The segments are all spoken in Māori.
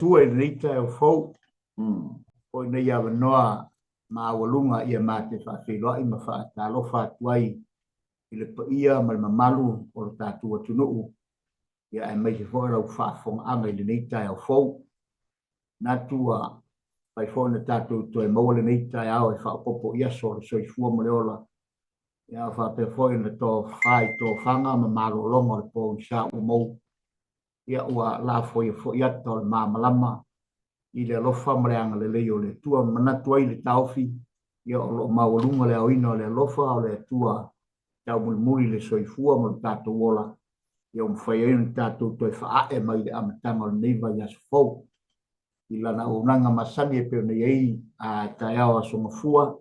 tua rita o fo o nei ia noa ma walunga ia mate fa filo i ma fa ta lo fa tuai i le ia ma malu o ta tua tunu ia e mai fo lo fa fo anga i le rita o fo na tua pai fo na ta tu e mo le rita o fa popo ia so i fu mo le ola ia fa pe fo na to fai to fanga ma malo longo po sha o mo ia ua la fo ia to ma malama i le lofa mreanga le leo le tua mana tua i le taufi ia o lo mawalunga le oina le lofa o le tua tau mulmuri le soifua mo le tato wola ia mwhai aina tato toi whaae mai le amatanga o le neiva i asofou i lana o nanga masani e peo nei ei a tai au a songafua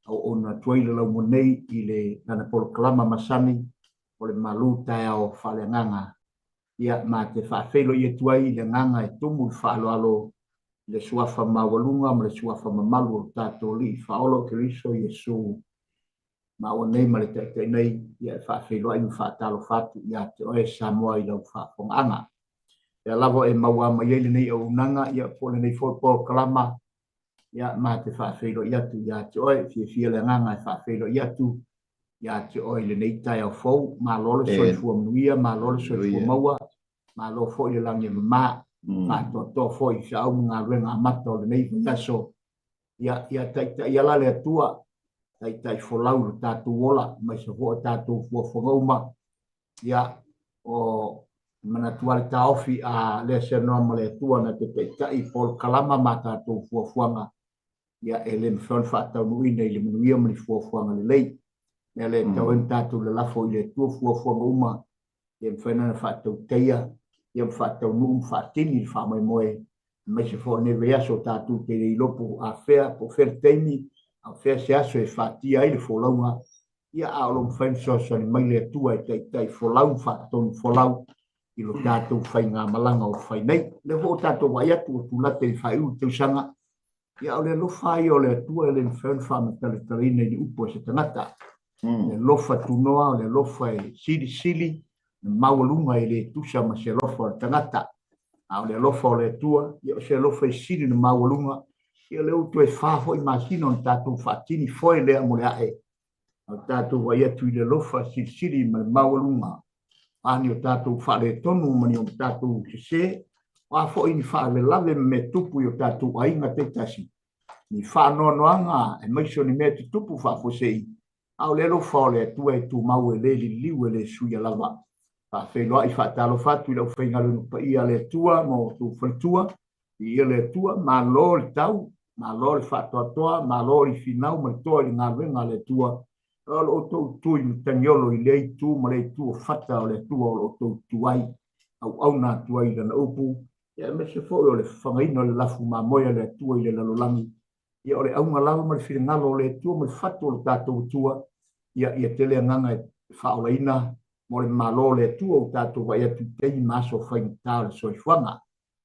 au ona tua i le lau monei i le nana polo kalama masani o le malu tai au whale nganga ia ma te whaafelo i tua i le nganga e tumu i whaaloalo le suafa mawalunga ma le suafa mamalu o tato li faolo Keriso Yesu ma o nei ma le te nei ia whaafelo ai whaatalo fatu ia te oe Samoa i lau whaafonganga ia lavo e maua ma iele nei au nanga ia pole nei fōpō kalama ia ma te whaafelo ia tu ia te oe fia le nganga e whaafelo ia tu ia te oe le nei tai au fau ma lole soifua mnuia ma lole soifua maua ma lo fo i le langi maa to foi sa un nga mato le nei taso ia ia la le tua tai folau ta tu wola mai se vo ta tu fo ngoma ia o mana tua ta ofi a le se no mo le tua na te tai pol kalama mata tu fo fuanga ia ele fon fa ta nu ina ile mu ia mo fo fuanga le lei ele ta en ta tu le la fo ile tu fo ngoma e fena fa tu teia ia fatau num fatini fa mai moe mai se fo ne vea so tatu te i lopo a fea po fer temi a fea se aso e fatia i le folaunga ia a lo fen so so ni mai le tua e tai folau faton folau i lo tatu fai ngā malanga o fai nei le ho tatu vai atu tu la te fai u te sanga ia o le lo fai o le tua le fen fa ma tale tarine ni upo se tanata le lo fa tu noa le lo fai sili mawalunga i le tusa ma se lofa tangata a le lofa o le tua ia se lofa i siri na mawalunga ia le utu e fafo i masino on tatu fatini foi le amore ae o tatu vai atu i le lofa siri ma mawalunga ani o tatu fa le tonu mani o tatu se wa fo i ni fa le lave me tupu i o tatu ainga te tasi ni fa noanga e maiso ni me tupu fa fo sei a le lofa o le tua e tu mau e le liu e le suia lava fa felo ai fa talo fatu le fenga le pa ia le tua mo tu fatua ia le tua ma lo tau ma lo fa to ma lo i finau ma to i nga venga le tua o to tu i taniolo i le tu ma le tu fata o le tua o to tuai au na tuai le upu ia me se fo o le fangaino le lafu ma moia le tua i le lalolangi ia o le au ngala ma le finalo le tua ma fatu o tato tua ia tele nganga fa o ina mo le malo le tu o tato vai atu tei maso fai tau so i fuanga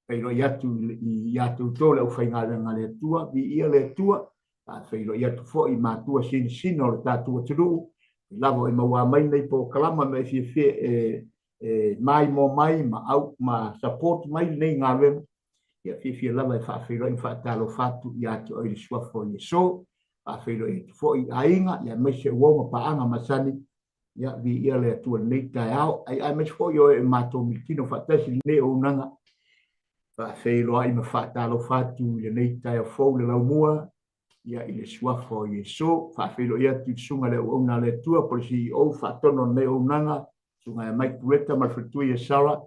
pei lo iatu tole o fai ngale le tua vi ia le tua a fei lo iatu fo i matua sino le tato tulu lavo i maua mai nei po kalama me mai mo mai ma au ma support mai nei ngale ia fi lava fa fei lo fa talo fatu iatu o i sua fo i so a fei lo fo i ainga ia me se uoma pa anga masani ia vi ia le tu nei tai au ai me fo yo e mato mitino fatasi le o nanga fa fei lo ai me fatalo fatu le nei tai fo le la mua ia ile suafo Yesu fa fei lo ia tu sunga le o na le tua por si o fatono ne o nanga sunga mai pueta mal fatu ia sara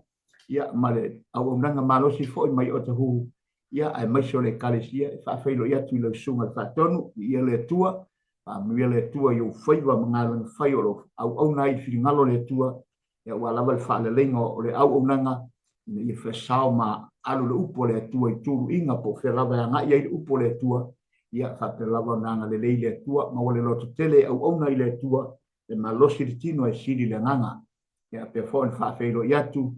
ia male au nanga malo si fo mai o te hu ia ai mai so le kalesia fa fei lo ia tu le sunga fatono ia le tua a mia le tua yo faiva mangalo fai o au nai fingalo le tua e wa lava fa le lengo le au nanga ni fa sao ma alu le upo le tua i tu inga po fe lava nga ia upo le tua ia fa te lava nanga le le tua ma wale lo tele au nai le tua e ma lo sirtino e sili le nanga ia pe fo fa fe lo ia tu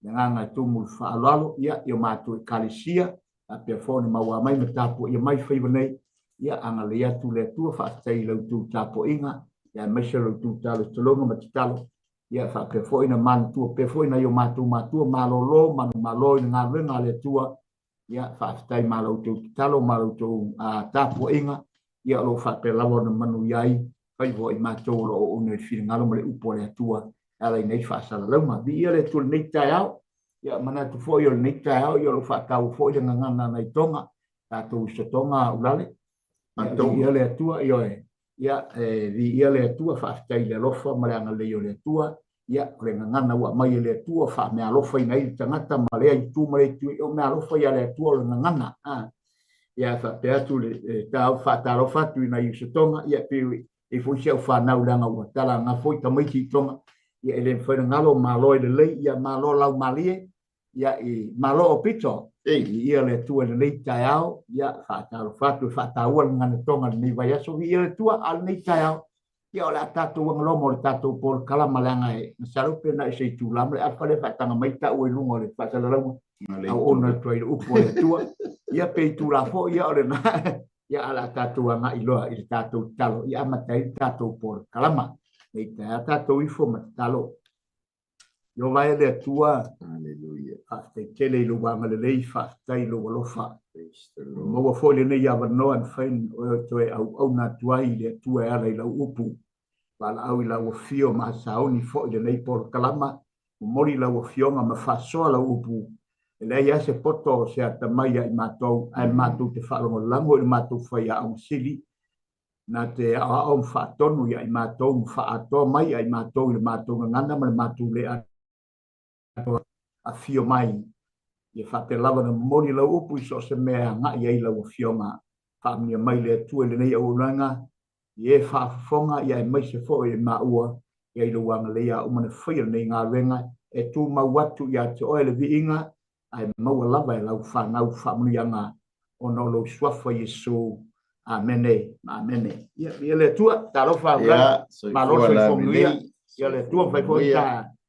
le nanga tu mu fa lalo ia io ma tu kalisia a pe fo ma wa mai metapo ia mai faiva nei ia anga le atu le tua fa tai lo tu tapo inga ia mesha lo tu talo tolonga matalo ia fa pe foi na man tu pe foi na yo matu malo lo man malo na venga le tua ia whaafitai mālau tau talo mālau tau tāpua inga, ia lo whaapelawa na manu iai, whai vo i mātou lo o unei whiringalo ma le upo le atua, ala i nei whaasala lauma. Vi ia le tūle nei tai au, ia mana tu fo i o nei tai au, ia lo whaatau fo i le ngangana nei tonga, tātou sa tonga ulale, ia le atua i oe, ia vi ia le atua whaafitai le lofa ma le anga le i o le atua, ia le ngangana ua mai le atua wha mea lofa i nei tangata ma lea i tū ma le tui o mea lofa ia le atua o le ngangana ia wha pe atu le tau wha taro whatu i nei usatonga ia pe e fo sia wha nau langa ua tala ngā fo i tamaiki i tonga ia ele whaina ngalo malo i le lei ia malo lau malie ia i malo o pito ia le atua le lei tai au ia wha taro whatu wha taua ngana tonga ni vai aso ia le tua al nei tai au ia o le tātou wangalomo le tātou por kalama leanga e na sarupe na i sei tūlama le alfa le whaitanga maita ue lungo le whaitalarau au ona tuai le upo le tua ia pei tūla fo ia o le na ia ala tātou anga iloa i le tātou talo ia amatai tātou por kalama e tā tātou ifo ma talo yo vai le tua Hallelujah. te tele i luanga le lei whaatai lo walofa mo fo le nei ava no an fain o toe au na tuai le tua ala i lau upu pala au i lau fio ma saoni fo le nei por kalama mori lau fio ma faso lau upu le ia se poto se ata mai ai matou ai matou te falo lango i matou fai au sili na te au fa tonu ia i matou fa ato mai ai matou le matou ngana ma matou le a fio mai ia fa pe lava na mori lau upu i so se mea nga ia i lau fio ma fa mi mai le tu le nei au langa ia fa fonga ia mai se fo i maua ia i lau anga le ia o mana fai nei ngā renga e tu ma watu ia te oele vi inga ai maua lava e lau whanau whamunianga o no lo swafa Yesu. Amene, amene. Ia le tua, taro whauga, ma lo se fonguia, ia le tua whai fo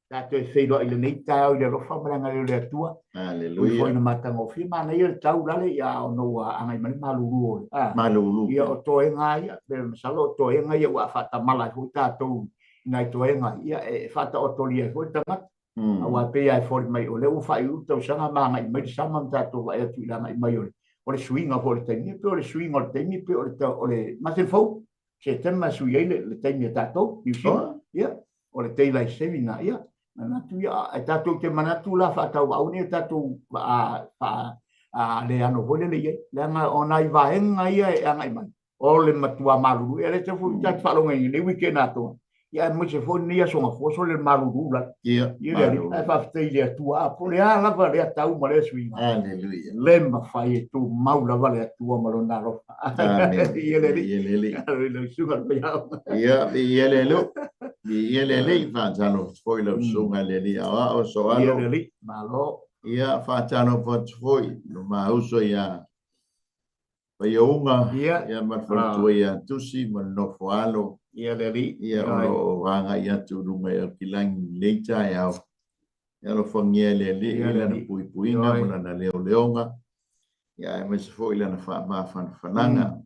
ta te whairo i le nei tau, i le rofa maranga le tua. Hallelujah. Fo ina matanga o whima, na ia le tau lale, ia o no angai mani maluru. Maluru. Ia o toenga ia, pe masalo o toenga ia ua whata malai hui tātou, nai toenga, ia e whata o tolia hui tamat. Awa pe ai fo mai o le u fai u tau sanga manga i mai sama tato wa e tu langa i mai o le swinga fo le taimi pe o le swinga o le taimi pe o le masen fo se tema sui le taimi tato you see ia o le tei lai sevinga ia na tu ia e tato te manatu la fa tau au ni tato a le ano fo le le nga ona i vaenga ia e anga i mai o le matua malu e le te fu ta fa lo ngai le weekend ato ia mo se fo ni so nga fo so le malu la ia le fa fte ile tua po le ala va le tau mo le sui Hallelujah. le ma fai tu mau la va le tua mo na ro ia le le sugar pe ia le le fa tano foi lo sunga le li a o so alo ia le malo ia fa tano foi no ma uso ia pa unga ia ma fa tu ia tusi mo no fo alo ia le ia o vanga ia tu runga ia kilang leita ia ia lo fongia le ia na pui puinga mo na leo leonga ia e se foi la na fa ma fananga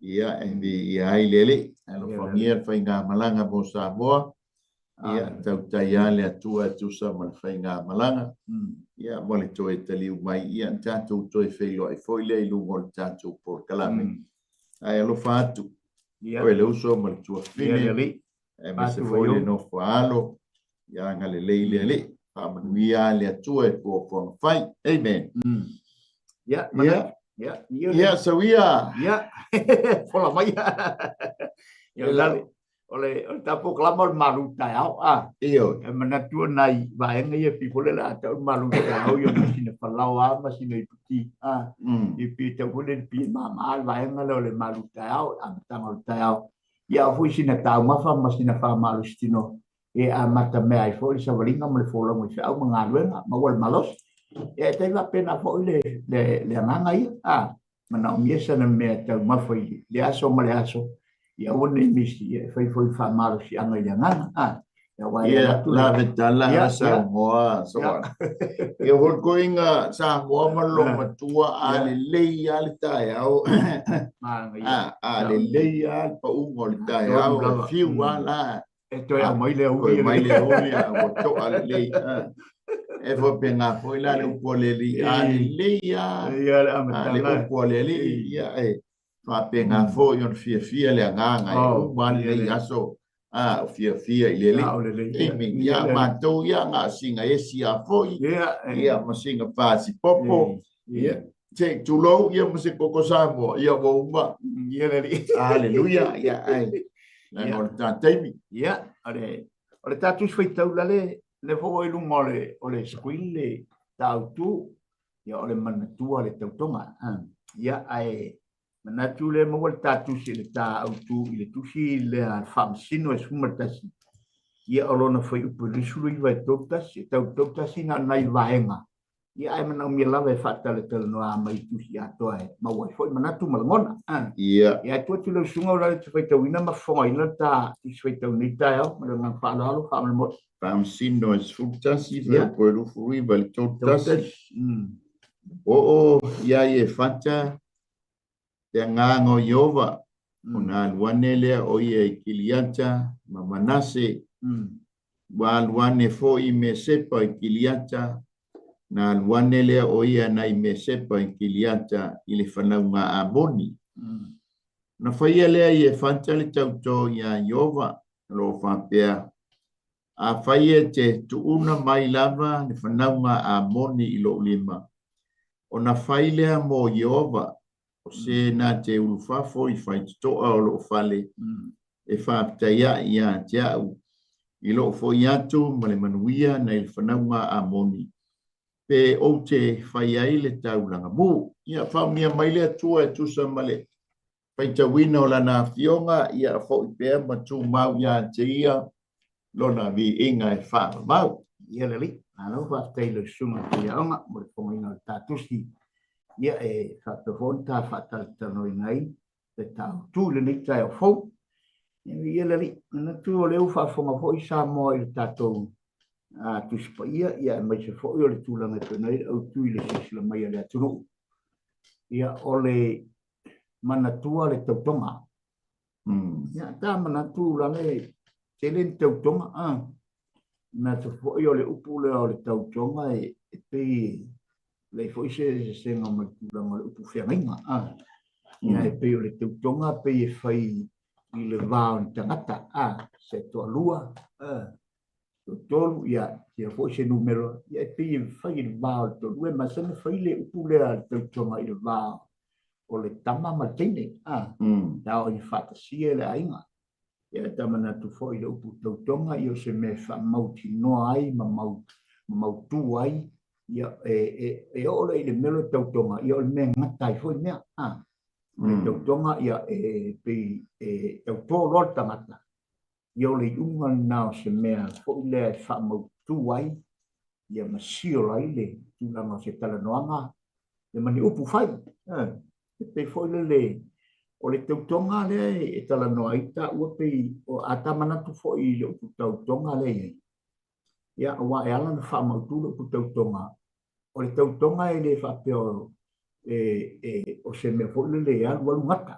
ia endi ia ai lele lo fongia fa inga malanga mo sa mo ia tau taia le atua tu sa mo fa inga malanga ia mo le toi tali mai ia tanto toi feilo ai foi le lu mo tanto por kalame ai lo fatu o le uso mo le tua fine e me se foi le no falo ia ngale le pa manuia le atua e po fai amen ia so ia fola mai ia dale ole tapo klama malu tao io e manatua nai vaenga ia people la ta malu tao ia masina falawa masina ipiti ipi te hule pi mama vaenga le malu tao amtanga tao ia fu sina tao mafa masina fa malu stino e amata me ai fo sa valinga mo le fola mo sa au ngaluenga ma wal malos e te va pena fo le nganga ia mana miesa na me tau mafa le aso ma le aso ia one misi ia foi fa malo si anga ia ngana ia wa ia la vetala sa moa so ia hol goinga sa moa malo matua ale lei ale tai au ale lei al pa ungol tai au fiu ala e toi a mai le o ia o to ale lei e fo pe nga fo ila le upo le li ale le ya le upo le li ya e fa pe nga fo yon fia le nga e u man le ya so fia ile le e mi ya ma to ya nga singa e si a fo ya ma singa fa si popo che tulo ya ma se koko samo ya bo uma ya le aleluya ya ai na ngol ta taimi ya ole tatu foi tau le fo i lunga ole squil le tau tu ya ole manatua le tau tonga ya ai manatu le mo tatu si le tau tu ile tu si le fam sino e sumatasi ya olona foi upu risulu i vai tau tasi na nai vaenga ya ai mana mi lava e fatta le tele no mai tu si ato ai ma wai foi manatu malmona ya tu tu le sunga ora te foi tau ina ma foi ina ta tu foi tau ni ta yo ma na fa lo fa mo fam sino e sutasi ve po lu fui val tasi o ya e fatta te ngango yova una luane le o ye kiliacha mamanase wa luane fo i me sepa kiliacha na luane le o ia na i me sepa kiliacha i le whanaunga a moni na whaia lea i e whantale tauto ia yova lo whapea a whaia te tuuna mai lava le whanaunga a moni i lo lima o na whailea mo yova o se na te ulufafo i whaitoa o lo whale e whaptaia ia te au i lo fo iatu ma le manuia na il whanaunga a moni pe o te whaiai le taulanga mu ia whaumia mai le atua e tusa male whaitawina o lana fionga ia fo i pēr ma tu mau ia te ia lona vi inga e whaama mau ia le li alo whaftai le sunga te aonga mo le pongaina o tatusi ia e whapewhonta whataltano i ngai le tau tu le ni tai o fau ia le li na tu o leu whafonga fo i sa mo i le tatou tu spa ia mai se fo i o le tūlanga tūnei au tu i le sisila mai a le atunu ia o le manatua le tautonga ia ta manatua le te le tautonga na te fo i o le upu le o le tautonga e pe le fo i se nga mai tūlanga le upu whiangainga ia e pe o le tautonga pe e whai i le vāo ni tangata se toa lua tolu ia ia fo se numero ia pe fai le vao to lue ma se fai le upu le to tonga i le vao o le tama ma tene da o i fata sia le ainga ia tama na tu fo i le upu to tonga io se me fa mauti no ai ma mau tu ai ia e o le melo to tonga ia o me ngata i fo me le to tonga ia pe to to lo tamata yo le unga nao se mea fo le fa mo tu ai ia masio lai le tu la no se tala noanga le mani upu fai pe fo le o le tautonga le e tala no ai ta ua pe o ata mana tu fo i le upu tautonga le ia wa e ala na fa mo tu le upu tautonga o le tautonga e le fa pe o se me fo le alu alu ngata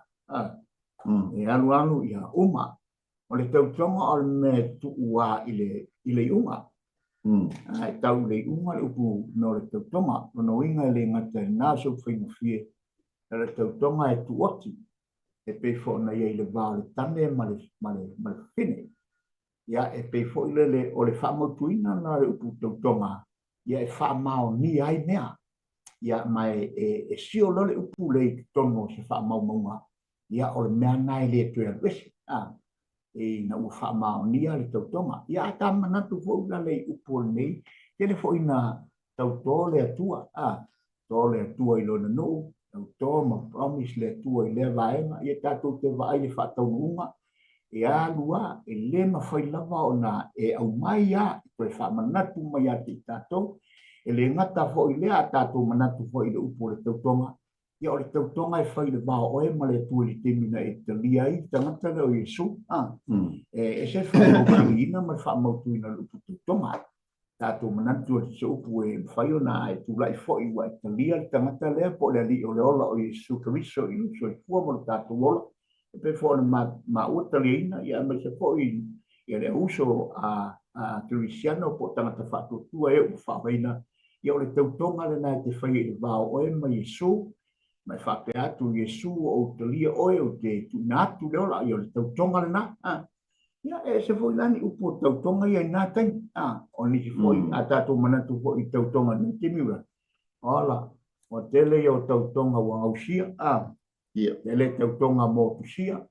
e alu ia uma o le tautonga o me tu ua i le unga. Ai tau le unga le upu no le tautonga. No inga le ngata nā so whainga fie. Le tautonga e tu oti. E pe fo na ia i le vāo le tane ma le whine. Ia e pe fo i le o le whamautuina na le upu tautonga. Ia e whamau ni ai mea. Ia mai e sio lo le upu le tono se whamau maunga. Ia o le mea nai le tuea wesi. E na ufa maonia le tautonga. Ia ta manatu fo na le upu nei. Tele fo ina tauto le atua. To le atua i lona no. Tauto ma promise le atua i le vaenga. Ia tatou te vai le whatau nunga. E alua e le ma whai lava o na e au mai ia. Koe wha manatu mai ati tatou. E le ngata fo i le a tatou manatu fo i le upu le tautonga. Ia o le tautonga e whai le vao oe ma le tua li temina e te lia i tangata le o Yesu. E se whai o kariina ma wha mautu ina le upu tautonga. Tātou manatu o te upu e whai o na e tūlai whai wa e te lia i tangata lea po le li o le ola o Yesu Kariso i luso i fua mo le tātou ola. E pe wha o ma ua te lia ina ia ma se whai i le uso a Kirisiano po tangata whātua e o whawaina ia o le tautonga le nai te whai le vāo oe ma Yesu mai whapea atu Yesu o talia oe o te tunatu leo la ia o le tautonga le na ia e se foi lani upo tautonga ia nā tai o ni se foi a tātou manatu foi i tautonga ni te miura ola o tele ia o tautonga wa ngausia tele tautonga mo tusia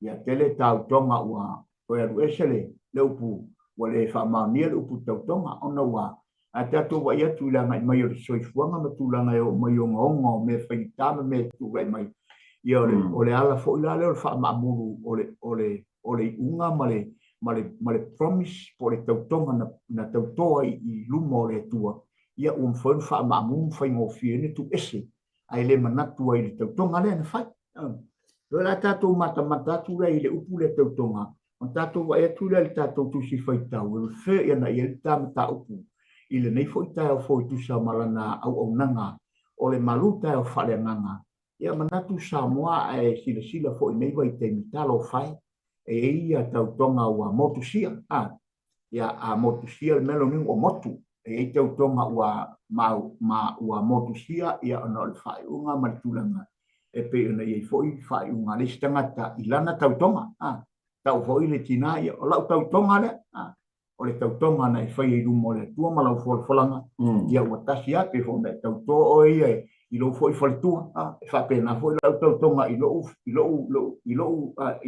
ia tele tautonga wa o ia ruesele le upu wa le whamaunia le upu tautonga ona wa a tātou wa ia tūlanga i mai o le soifuanga ma tūlanga o mai o ngongo me whaitama me tūrai mai ia o le ala fo ila le o le whamamuru o le unga ma le promise po le tautonga na tautoa i lumo le tua ia fwon whamamuru whaingofie ne tu ese ai le manatua i le tautonga le na whai Lo la tātou mata tūrai i le upu le tautonga o tātou wa ia tūrai le tātou tusi whaitau e whea ia na ia le tāmata upu i le nei foi tai o foi tu sa malana au nanga o le malu tai o whale nganga. Ia manatu Samoa e sila foi nei wai te mitalo fai e ia tautonga ua motu sia. Ia a motu sia le melo ning o motu e tautonga ua motu sia ia ona le fai unga matulanga e pe ona ia foi fai unga le stangata ilana tautonga. Tau foi le tina ia o lau tautonga le o le tautonga na i whai i rumo le tua malau wholanga ia ua tasi ake whona e tauto o ia i lo fwoi whalitua e whapena fwoi lau tautonga i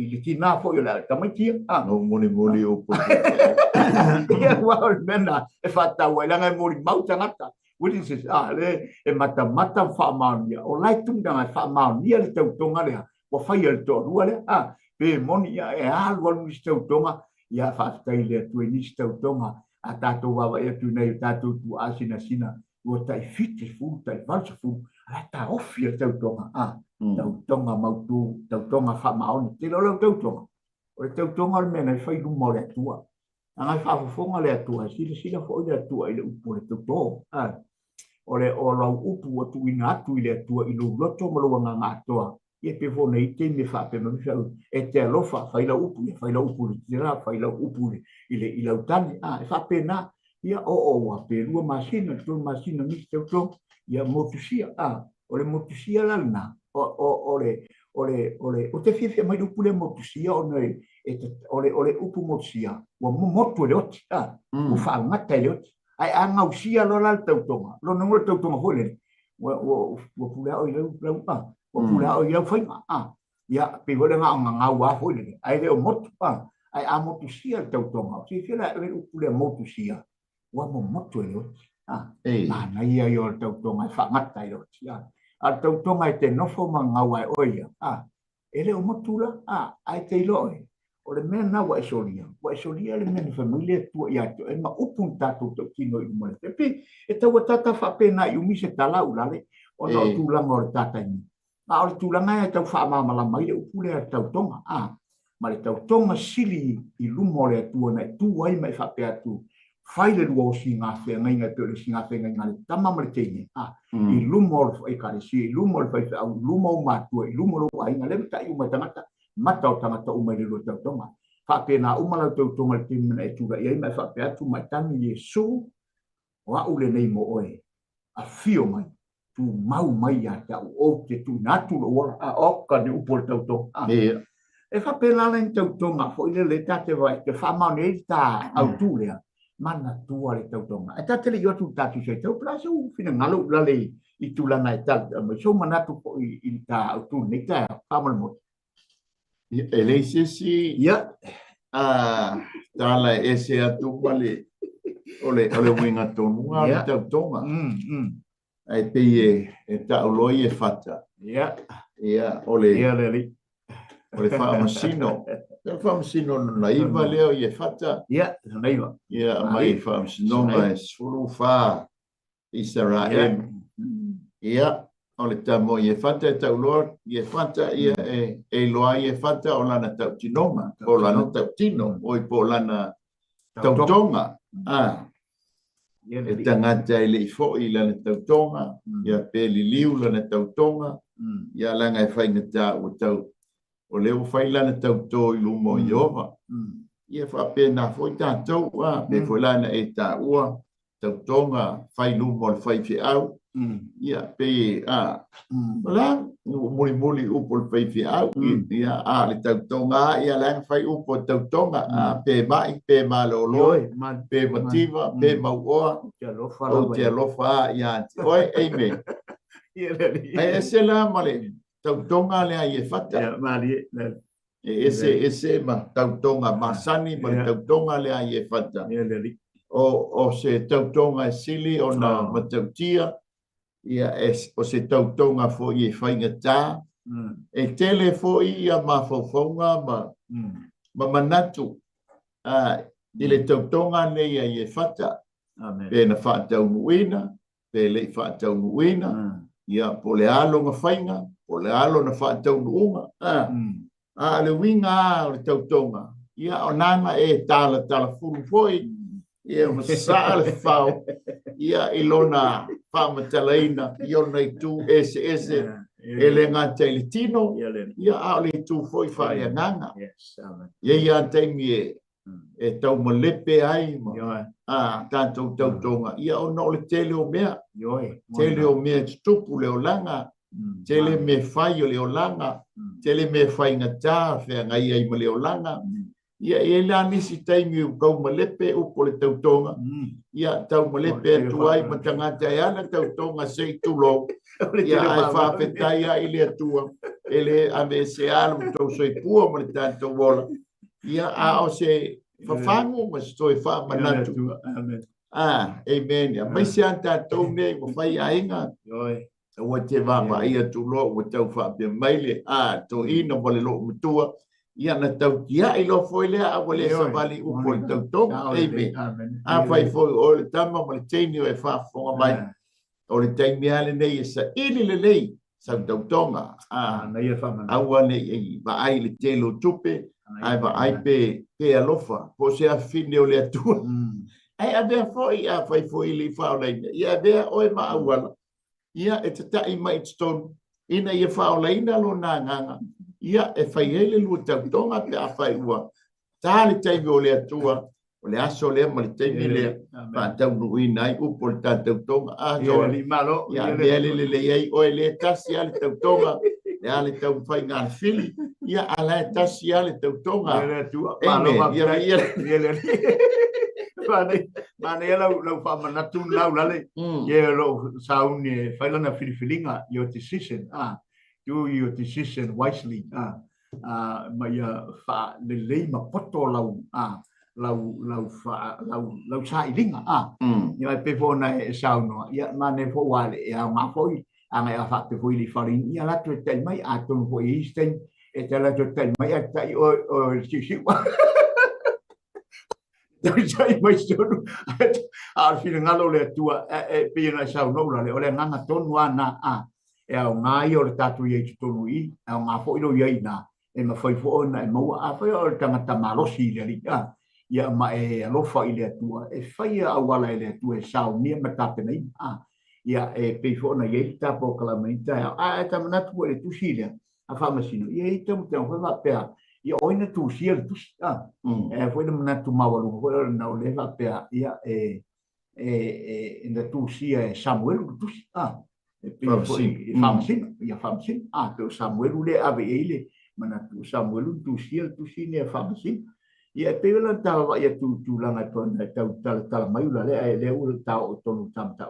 le tina fwoi o le tamaitia no moni o ia ua o mena e whatau e langa e mori mau tangata witnesses le e mata whaamaunia o lai tundanga e whaamaunia le tautonga lea ua whai al toa rua lea pe moni ia e alu alu i tautonga ia whaatai lea tue nisi tautonga a tātou wawa ea tu nei tātou tu asina sina ua tai fiti fulu, tai valsa fulu a ta ofi a tautonga tautonga mautu, tautonga whamaoni te lo tautonga o le tautonga le mena i whai lumo le atua angai whaafafonga le atua sila fo le atua i le upo le tauto o lau upu atu ina atu i le atua i lo loto maluanga ngā atoa ia pe fo nei te me fa pe me e te alofa fai la upu le tira fai la upu i la utani e fa pe na ia o wa pe lua masina to masina mi te to ia motusia o le motusia la na o te fie mai upu le motusia o nei o le upu motusia wa motu le oti u fa ngata le oti ai anga usia lo la tautonga lo no tautonga fo le wo pula o le o pula o ia whainga ia pe wale ngā ua hoi le ai leo motu ai a motu sia tautonga si whila e upule motu sia ua motu e oti na ia i o tautonga e whangata i oti a tautonga e te nofo ma ngā ua e oia e leo motu la ai te iloe o le mena wa e solia le mena familia tua i ato e ma upun tātou tau tino i umare pe e tau tata whapena i umise tala ulale o no tūlanga o le tata imi ma o le tūlanga e tau whaamamala mai le upule a tautonga ma le tautonga sili i lumo le atua na e tū ai mai whape atu whai le lua o si ngā whenga inga te o le si ngā whenga inga le tama ma le teine i lumo o le whaikaresi i lumo o le whaiwha au lumo o mātua i lumo o le ainga le mita i umai tangata mata o tangata umai le lua tautonga whape nā umala tautonga le teimena e tūra i ai mai whape atu mai tangi Yesu o au le nei mo oe a fio mai tu mau mai a tau o te tu natu lo ora o ka ni upo le tautonga e fa pela la in tautonga fo ile le tate vai te fa mau nei ta au tu lea mana tua le tautonga e tate le yotu tatu se tau plasa u fina ngalo la le i tu langa e tatu ma so manatu fo i ta au tu nei ta fa mo mo e le si ia tala ese atu vale ole winga tonga le tautonga ai pe e tauloi e fata ia ole whaamasino whaamasino na iwa leo i e fata na iwa ia mai whaamasino mai suru wha Israel ia ole tamo i e fata e tauloi i e fata ia e loa i e fata o lana tautinonga o lana tautino o i po lana tautonga e tangata i le ifo i lana tautonga ia pe li liu lana tautonga ia langa e whaingata o tau o leo whai lana tauto i lumo i ova ia whapena foi tātou, pe foi lana e tā ua, tautonga, whai lumo le whai whiau, ia pe, la, muli upo le whai whiau, ia le tautonga, ia lang whai upo tautonga, pe mai, pe malolo, pe mativa, pe mauoa, o te alofa, ia, oi, amen. Ai ese la male, tautonga le ai e whata. Ese ma tautonga masani ma tautonga le ai e whata. O se tautonga sili o na matautia, ia o se tautonga fo i e whainga tā, e tele fo ia ma faufonga ma manatu, i le tautonga le ai e whata, pe na whatau nuina, pe le whatau nuina, ia po le alo nga whainga, po le alo na whatau nuunga, le winga o le tautonga, ia o nanga e tala fulu foi, ia o saa le whao, ia ilona whamatalaina, iona i tu ese, e le ngā teile tino, ia a le tu foi whae anganga. Ia teimi e tau malepe ai ma, tātou tautonga, ia o no le tele o mea, tele o mea tupu le o langa, tele me whai o le o langa, tele me whai ngatā, whea ngai ai ma le o langa, ia e la nisi taimi u kau malepe upo le tautonga, ia tau malepe atu ai ma tangata e ana tautonga sei tulo, ia ai whawhetai ai le atua, ele ame se alu tau soi pua ma le tātou wola, ia a o se whawhangu ma stoi wha manatu. Amen. Ia mai se an tātou nei, ma whai a inga, ua te wama ia tu lo, ua tau whapia maile, to ina wale lo matua, ia na tau kia i lo foi lea, a wale sa wali upo i tau tonga, amen. A whai foi o le tama, ma le teini o e whafonga mai, o le teimi ale nei e sa ili le nei, sa tau tonga, aua nei e va ai le telo tupe, ai va ai pe alofa, po se a fine o le atua, ai a vea foi, a whai foi li whaoleina, ia vea oe ma awala, ia e te tai mai stone, ina ia whaoleina lo nā nganga, ia e whai hele lua tautonga pe a whai ua. Tā le teimi o le atua, o le aso lea ma le teimi lea, whātau nui nai upo le tātou tonga. Ia mea le ei oe le tasi a le tautonga, le a le tau whai ngā whili, ia a le tasi a le tautonga. Mana ia lau whamanatu lau lale, ia lau sauni whailana whiliwhilinga, your decision, do your decision wisely, ma ia wha lelei ma poto lau sa ilinga, ia pe fona e saunoa, ia mane fo wale, ia ngā foi, anga ia wha pe foi li wharin, ia latu e tai mai, a tonu foi Eastern, e te latu e tai mai, a tai o siwa. Jadi mai stonu ar fina ngalo le tua e pina sa no le ole nganga tonu ana e o ngai o le tatu ye tonu i e o ngafo ilo ye na e ma foi fo na e mo a foi o tanga tamalosi le ia ma e alofa ile tua e fai a wala ile tua e sa ni ma tape nei ia e pe fo na ye tapo calamenta e tamana tu e tu sile a famasino ye tamu te o va pe ia oina tu sia tu e foi na tu mawalu foi na le va pe ia na tu sia Samuel tu e pe foi famsin ia famsin to Samuel le ave ele mana tu Samuel tu sia ne famsin ia pe la ta ia tu langa ton ta mai la le u ta o tonu tam ta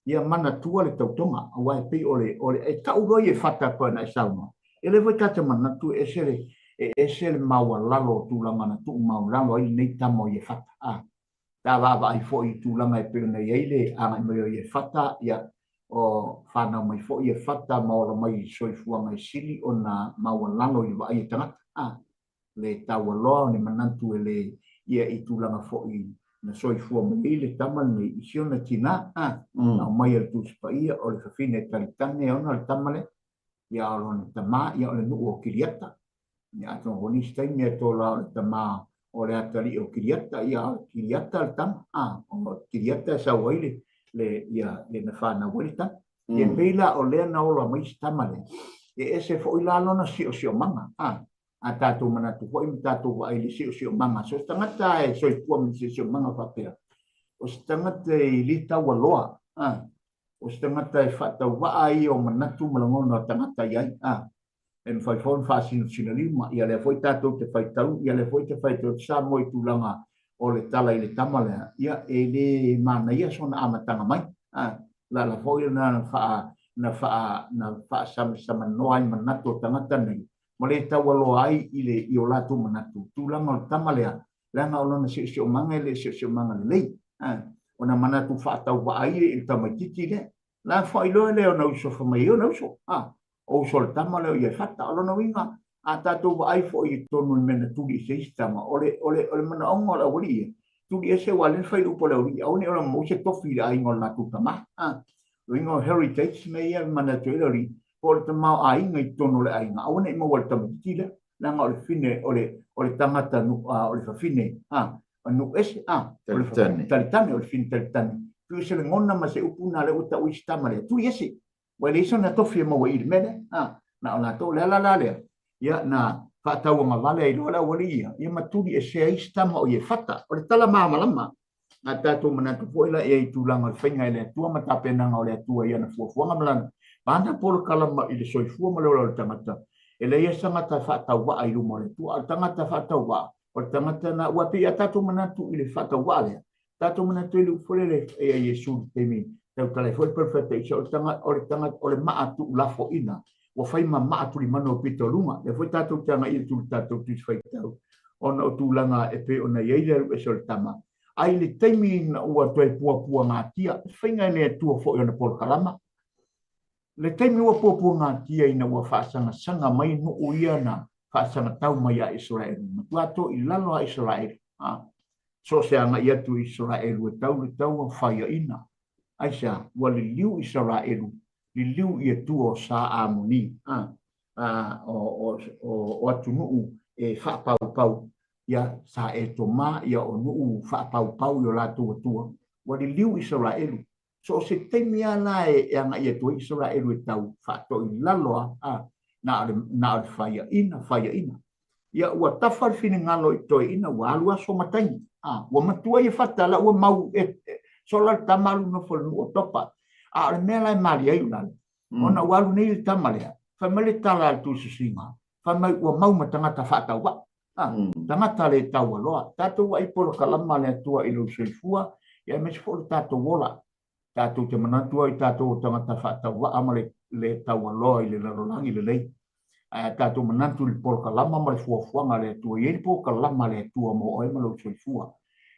ia mana tu le tautonga wa pe ole e ta u ye fata ko na sauna ele vai ta mana tu e se maua lalo tūlanga na tu mau lalo i nei tamo i e whata. Tā wawa i fo i tūlanga e pēr nei eile, anga i mai i e whata, ia o whanau mai fo i e whata, maora mai soifua mai sili o na maua lalo i wa i e tangata. Le taua loa, ni manantu e le ia i tūlanga fo i na soifua mai eile tamal nei i siona tina, na o mai al tūspa ia, o le whawhine taritane ona le tamale, ia o lona tama, ia o le nuu o kiriata. Ia to honi stai me to la tama o le atali o kiriata ia kiriata tam o kiriata sa waile le ia le na fa na welta e pela o le na o la mai stamale e ese fo ila lona si o manga a tātou manatu ko i tātou wa i sio manga so tangata e so i pua mi sio manga whapea o tangata i li taua loa o tangata e whatau wa ai o manatu malangono tangata iai e mwhai whaun whasino sina lima ia le foi tātou te whaitau ia le foi te whaitau sa moi tūlanga o le tala i le tamalea ia e le mana ia sona amatanga mai la foi na wha sama noa i manatu o tangata nei mo le tawalo ai i o latu manatu tūlanga o tamalea langa o lona sio manga le sio manga lei ona manatu whaatau wa ai i tamaititi le la whailo le o na uso whamai o na uso o sol tama le ia fata o lona winga a tātou wa ai fo i tonu mena tuli se istama ole mana ongo la wali tuli ese walen whai upo le uri au ne ora mo se tofi le ai ngol latu tama winga heritage me ia mana tuelori por te mau ai ngai tonu le ai nga au ne mo wal tamaititi le langa ole fine ole tangata nu ole fine anu ese talitane ole fine talitane tu se le ngona ma se upuna le uta uistama le tuli ese Well, iso na tofi mo i mene na ona to la le ya na fata wa vale i lola walia ia matuli e se istama o ye fata o le tala mama lama na tatu manatu poila e tulanga le fenga ile tua mata pena ngole tua ia na fuanga mlan bana pol kalama i le soifua mo le tangata ele ia sangata fata wa i lu mo le tua tangata fata wa o tangata na wa pe tatu manatu i le fata wa le tatu manatu i lu fole e yesu temi tau telefon perfecto i o tanga o le maatu lafo ina o fai ma maatu li mano pito lunga le foi tatu tanga i tu tatu tu fai tau ona o tu langa e pe ona yeile e sol tama ai le taimi na ua toi pua ngatia fainga ne tu fo ona por kalama le taimi ua pua ngatia ina ua fasanga sanga mai no uia na fasanga tau mai a Israel matuato i lalo a Israel so se anga ia tu Israel ua tau fai ina Aisha wali liu Israelu li liu ia tuo sa amoni o atunu e fa pau ya sa e toma ya o nu fa pau yo la tu wali liu Israelu so se temia na e anga ia tu Israelu tau fa to lalo na faya ina ya wa tafar fini ngalo to ina walu so matai wa matua ia fata la wa mau solar tamalu no fo no topa a mela mali ai una ona walu nei tamalea fa mele tala tu singa fa mai wa mau matanga ta fata wa tangata le tawa loa tatu wa ipolo kalama le tua i lo selfua ya me fo tatu wola tatu te manatu ai tatu tangata fata wa amale le tawa loa i le larolangi le lei tatu manatu le polo kalama ma le fuafuanga le tua i po kalama le tua mo ai ma lo selfua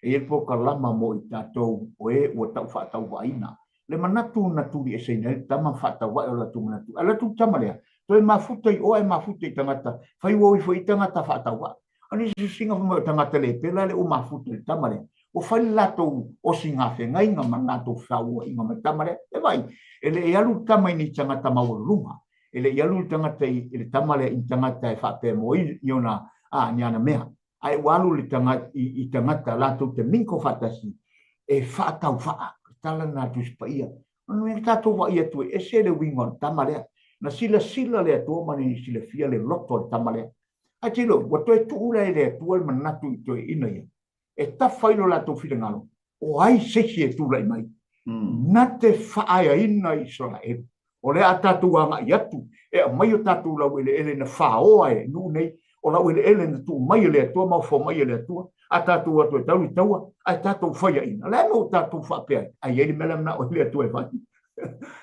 e po kalama mo i tātou o o tau whaatau waina. Le manatu na turi e seinei, tama whaatau wa o la tu manatu. Ala tu tama lea, toi mafuta i o e mafuta i tangata, whai woi i tangata whaatau wa. Ani si singa mo tangata le pela le o mafuta i tama lea. O whai lato o singa whenga inga manato whau inga ma tama lea. E vai, ele e alu tama i ni tangata mawalunga. Ele e alu tangata i le tama lea i tangata e whaapea mo i ona niana mea. Ai walu li i tangata lato te minko fatasi e whaatau whaa tala na tu spaia no e tato wa ia tu e se le wingon tamale na sila le to mani sila fia le loto tamale a tilo wa to tu ule le tu al manatu to ina ia e ta failo lato filengalo o ai se tu lai mai na te whaaya ina Israel o le atatu anga iatu e mai o tatu la wele ele na whaoa e nu nei o la wele ele na tu mai le tua mau fo mai le tua atatu atu tau taua ai tatu faia ina le mo tatu fa pe ai ele mela na o le tua vai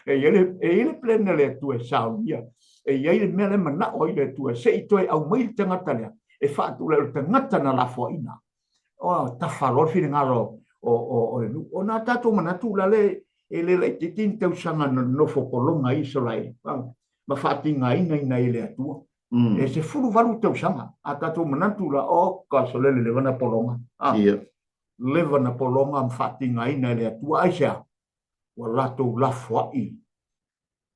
e ele plena le tua sauia e ele mela na o le tua se i toi au mai tangata le e fa tu le tangata na la fo ina o ta falor fini ngalo o na tatu mana tu la le ele le titin tau sanga no fo kolonga Israel ma fa tinga ina ele tua e se fulu valu tau sanga a tatou manatu la o ka solele le vana polonga le vana polonga mfatinga ina le atua aisha wa lato la foi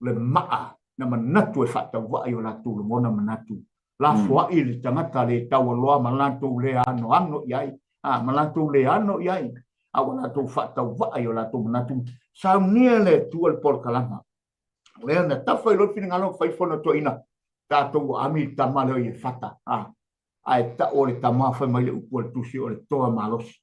le maa na manatu e fata wa i lato le mona manatu la foi le tangata le tau loa manatu le ano iai manatu le ano iai a wala to fata wa i lato manatu sa nie le tu al por kalama le na tafa i lo fina ngalo fai fona to ina tātou ami tamalo i fata. Ai ta o le tamafa mai le upu le tusi o le toa malosi.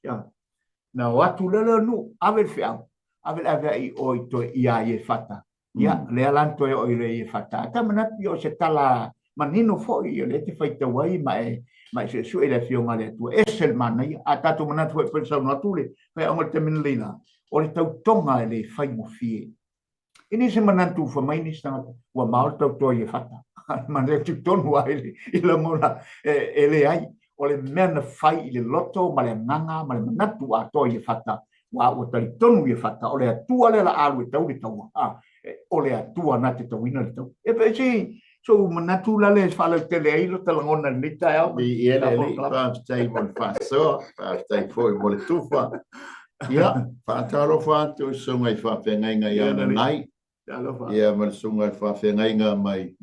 Na watu lele nu, ave fiau. Ave i o i to ia i fata. Ia, le alanto e o i le i fata. Ta manati o se tala manino fo i le te faita wai mai se su e le fionga le tu. Esel mana i, a tatu manatu e pensau na tule, pe onga te minalina. O le tau tonga e le fai mo fie. Ini se manatu fa mai ni stanga, wa maor tau toi e fata. Mana tu tonu ai i la mona e le ai. O le mena fai i le loto, ma le nganga, ma le manatu a toi e fata. Wa o tali tonu e fata, o le atua le la alu e tau le tau. O le atua na te tauina le tau. E pe si, so manatu la le fala te le ai lo talangona ni tai au. I ele le whaafitai mo le whaasoa, whaafitai foi mo le tufa. Ia, whaataro whaatu i sunga i whaafengainga i ana nai. Ia, ma le sunga i whaafengainga mai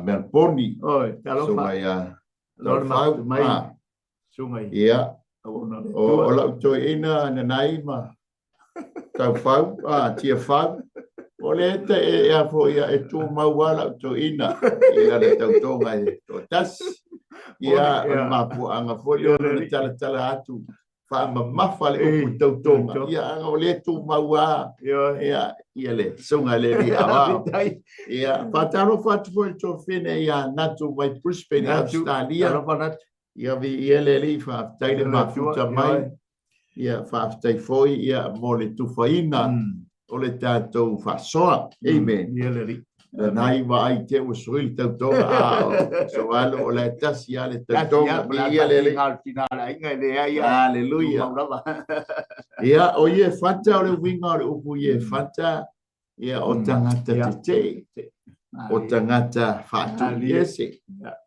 Melbourne. Sunga i Lorfau. Ia, o lau toi ina ana nai ma tau whau, tia whau. O le te e a fo ia e tū mauala to ina i le tau tonga e to tas ia mapu anga fo le le tala atu fa mafa le o tau tonga ia anga o le tū maua ia le sunga le li awa ia pataro fatu fo to fine ia natu mai Brisbane Australia ia vi ele li fa tai le mafu mai ia fa tai foi ia mo le tufaina o le tātou whasoa. Amen. Nai wa ai te o sui tau tonga. So alo o le tasi ale tau tonga. Hallelujah. Ia o ie whata o le winga o le upu ie whata. Ia o tangata te te. O tangata whatu iese.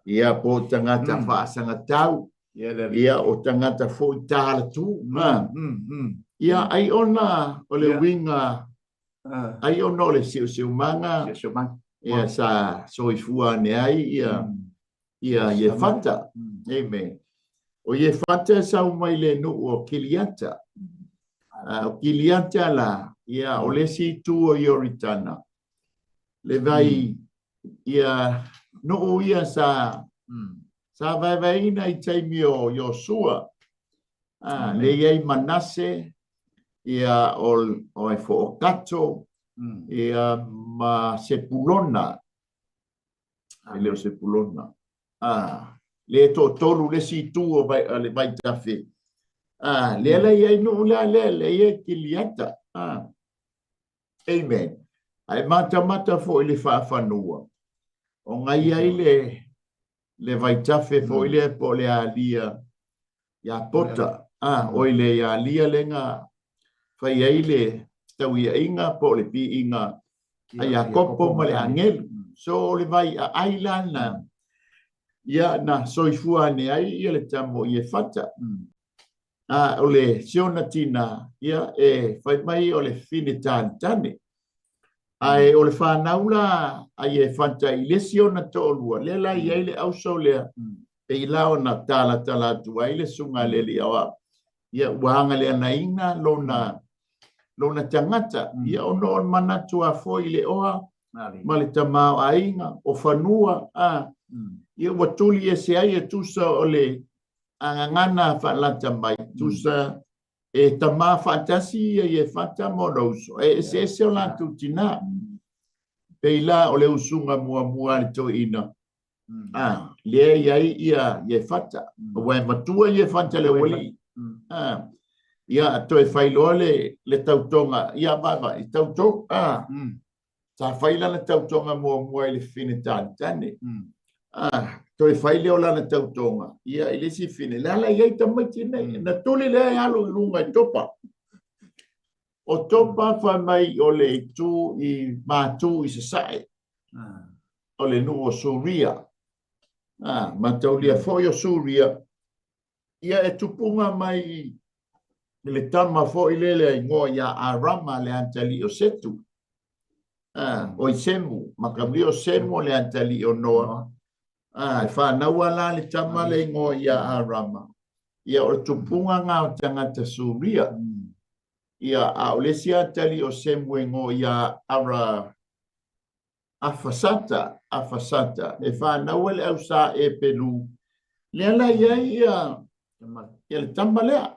Ia po tangata whaasanga tau. Ia o tangata fōi tāla tū. Ia ai ona o le winga ai ono le siu manga ia sa soifua ne ai ia ye fata amen o ye fata sa mai le no o kiliata o kiliata la ia o le si tu o yoritana le vai ia no ia sa vai na i taimi o Yosua le ia Manase ia o e fo kato ia ma sepulona leo sepulona le to tolu le si tu o le vai tafe le la ia no le ia kiliata amen ai mata fo le fa fanua o ngai ai le vai tafe fo le po le alia ya pota o le ya alia lenga fai ele tau ia inga po le pi inga ai a kopo ma le angel so le vai a ailana ia na soifua ne ai ia le tamo ia fata o le siona tina ia e fai mai o le fine tane ai o le whanaula ai e fata i le siona tolua le la ia le au so le e i lao na tala tu ai le sunga le li awa ia wahanga le na inga lona tangata ia ono manatu a foi le oa ma le tamau ainga o fanua ia watuli e se ai e tusa o le angangana whalata mai tusa e tama fantasi e fata monoso e se o lantu tina peila o le usunga mua le to ina le iai ia e fata o wai matua e fata le wali ia to e failo le tautonga ia baba i tauto sa faila le tautonga mua le fine tane to e failo le tautonga ia ile si fine la ia tamai tine na tuli le alo lunga topa o topa fa mai o le tu i matu i se sai o le nu o suria mataulia foi o suria ia e tupunga mai le tama fo ilele ngo ya arama le antali o setu o isemu makabli o semu le antali o noa fa na wala le tama le ngo ya arama ia o tupunga nga o tangata suria ia a olesia tali o semu ngo ya ara afasata e whanau ele au sa e pelu lea la ia le tama lea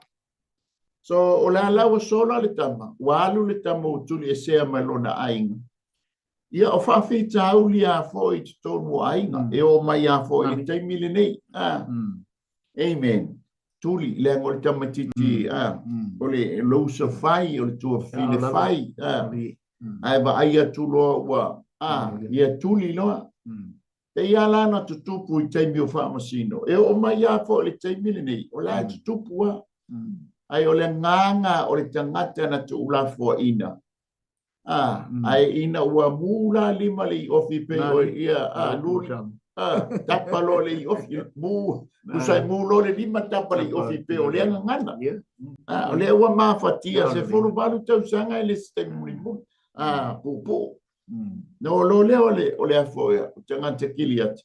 so o le alawa sola le tama walu le tama utuli e sea mai lona ainga ia o whawhita au lia fo i tonu ainga e o mai a fo i te mili nei amen tuli le ngol tama titi o le lousa fai o le tua file fai ai ba aia tulo wa ia tuli loa e ia lana tutupu i te mio whamasino e o mai a fo le te mili nei o la tutupu wa ai o le nganga o le tangata na tu ula fo ina ai ina ua mula lima le ofi pe o ia luli tapalo le ofi mu usai mulo le lima tapalo le ofi pe o le ngana o le ua mafatia se fulu balu tau sanga le sistemi mulimu pupu no lo le o le afo ia tangata kiliat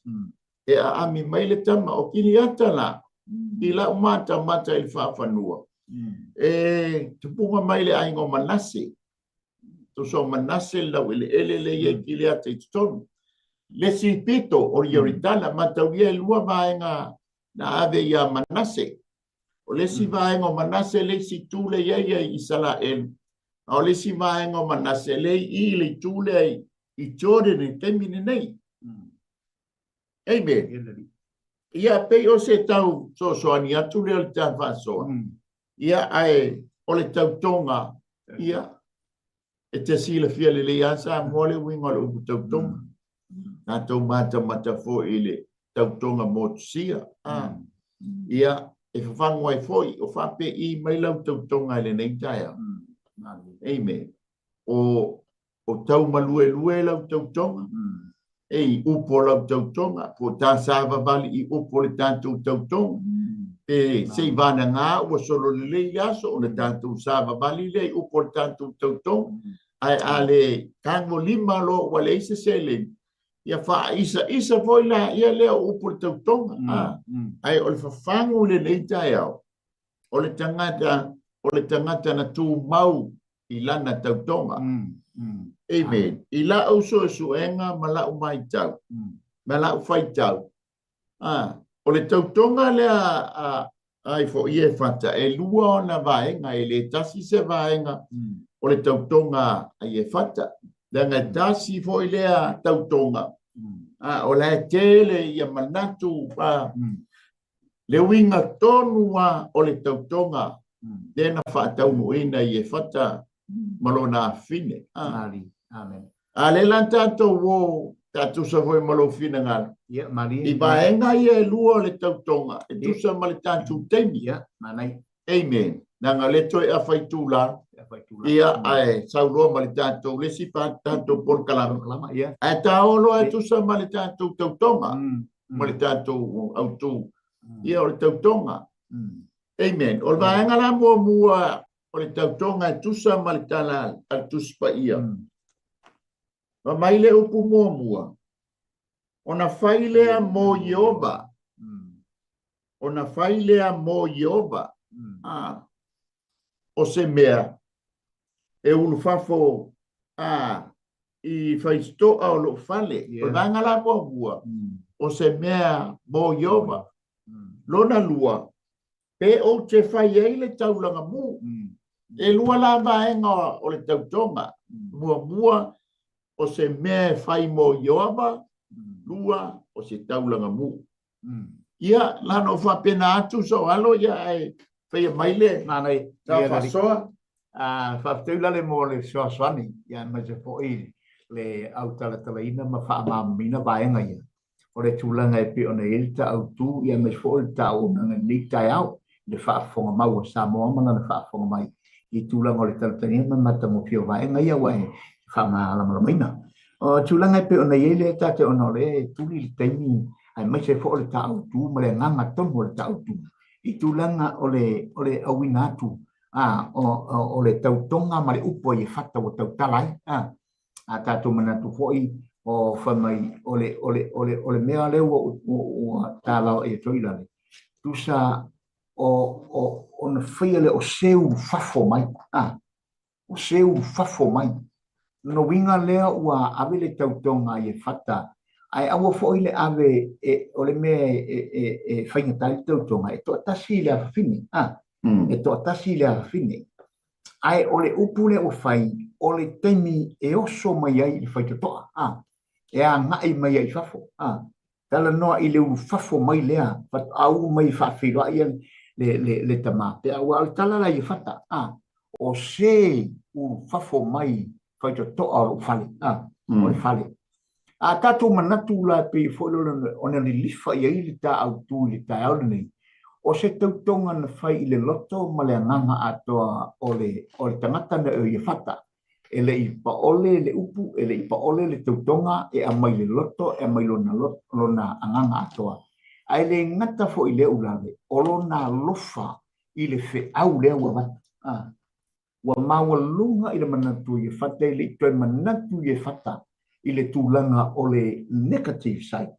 e ami mai le tama o kiliata la ila umata mata il fafanua tupunga mai le aingo manasi to so manase la wele ele ye kilia te ton le sipito o yoritala matawia lua vaenga na ave ya manase o le si vaenga manase le si tule ye Israel o le si vaenga manase le I le tule I Jordan temine nei amen ia pe o se tau so ani atu le ta faso ia ai o le tau tonga ia e te sila fia le lea sa mole winga le upu tautonga. Nā tau mata fo ile tautonga motusia. Ia e whawangwa e foi o whape I mai lau tautonga ele nei taia. Amen. O tau malue lau tautonga. Ei upo lau tautonga. Po tā sāwa vali I upo le tātou tautonga. E sei vana ngā ua solo le lei aso o le tātou sāwa vali le upo le tātou tautonga. Ai ale kango lima lo wale isa sele ia fa isa foi la ia le upo tautonga ai o le fafangu le leita ia o le tangata na tu mau I lana tautonga amen ila o so suenga mala o mai tau mala o fai tau o le tautonga le ai fo ia fata e lua na vaenga e le tasi se vaenga o le tautonga ai e fata. Danga tasi fo I lea tautonga. O le tele ia manatu le winga tonua o le tautonga. Dena whaataunu ina I e fata malona fine. Amen. A le lan tato wo tatu sa foi malo fine ngana. I vaenga ia e lua le tautonga. E tusa male tatu temi. Amen. Nanga le toi a faitula. Ia ai saulo mali tatou le si pa tatou por kalama ia ai taolo e tu sa mali tatou tautonga mali tatou autu ia o le tautonga amen o vaenga la mua o le tautonga e tu sa mali tala al tu spa ia ma mai le upu mua ona faile mo Jehova ona faile mo Jehova o se mea e ulu fafo I faisto o lo fale o vanga la bua o se mea mo Jehova lona lua pe o te fai ele taulanga mu e lua la vaenga o le tautonga mua o se mea fai mo Jehova lua o se taulanga mu ia lano fa pena atu so alo ia e fai maile nanai ta fasoa whafteula le mo le soaswani ia ma se fo'i le autala talaina ma whaamamina vaenga ia o le tūlanga e pe ona elita autu ia ma se fo'i ta ona ni tai au le whaafonga mau sa moa mana le whaafonga mai I tūlanga o le talatania ma matango pio vaenga ia wa e whaamalamina o tūlanga e pe ona ele ta te ona le tūli le taimi ai mai se fo'i le ta autu ma le nganga tonu le ta autu I tūlanga o le awina atu o le tautonga ma le upo I fata o tautalai a tatou manatu fo'i o whamai o le mea leo o tālau e toila le tusa o na whaia le o seu fafo mai o seu fafo mai no winga lea ua ave le tautonga i e fata. Ai awa fo ile ave ole me whainga tai tautonga e toa tasi le a fini. E toa tasi le a fini. Ai ole upule o whai, ole teimi e oso mai ai i whai toa. E a ngai mai ai fafo. Tala noa i leu fafo mai lea, pat au mai whawhiroa i le tama. Pe au al tala la i fata. O se u fafo mai whai toa o whale. O le whale. A tatou manatu la pe foilolo ona li lifa i ai li ta au tu li ta au nei. O se tautonga na whai i le loto ma le anganga atoa o le tangata na e fata. E le i paole le upu, e le i paole le tautonga e a mai le loto, e a mai lona anganga atoa. Ai le ngata fo i le ulave, o lona lofa i le fe au lea ua wata. Wa maua lunga i le manatu i fata, i le i toi manatu i fata. I le tūlanga o le negative side.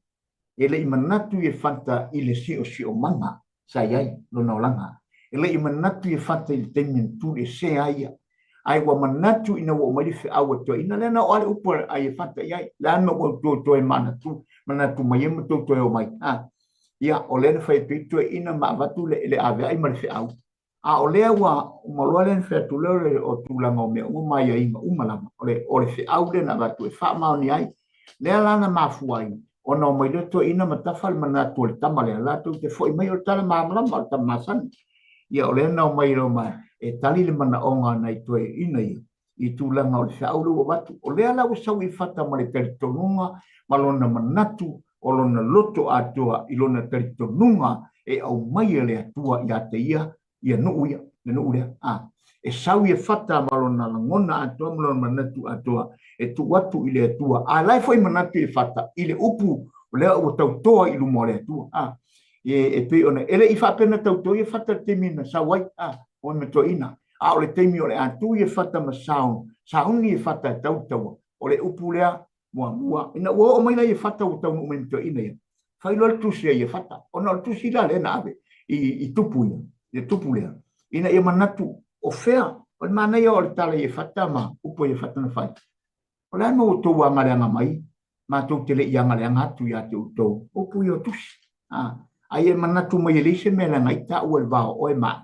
E le i manatu i fata i le sio manga sai ai, lona olanga. E le i manatu i fata i le temen tu le se aia. Ai wa manatu ina wa umari fe awa toa. Ina lena o ale upo ai fata iai. Le ana o to e manatu mai ema to o mai. Ia, o lena fai pito e ina maavatu le ave ai mari fe au. O lea wa umaloa len fe tu le o tūlanga o mea umai a inga umalama. O le fe au le na vatu e wha maoni ai. Lea lana mafu ai. O na o mai le to ina matawhal manatu o le tama lea. Lato te fo i mai o tala maamalama o tama masani. Ia o lea na o mai lo mai. E tali le mana onga na i toe ina i tūlanga o le fe au le o vatu. O lea la usau i fata ma le taritonunga ma lona manatu o lona loto atua i lona taritonunga e au mai le atua i ate ia no ia e sau e fata malona ngona atua malona manatu atua e tu watu ile atua lai foi manatu e fata ile upu le o tautoa i lumo le atua e pe ona ele i fa pena tautoa e fata temina sawai o me to ina o le temi o le atu e fata ma sauni e fata tautoa o le upu le mua ina o mai lai e fata o tau me to ina fai lo tusi e fata ona tusi la le nave i tupu ia e tupulea. Ina ia manatu o fea. O le mana ia o le tala i fata ma upo i fata na fai. O le anu o tau angaleanga mai. Ma tau te le i angaleanga atu i ate o tau. Upo i o tusi. Ai e manatu mai e leise me la ngai ta ua le vao o e maa.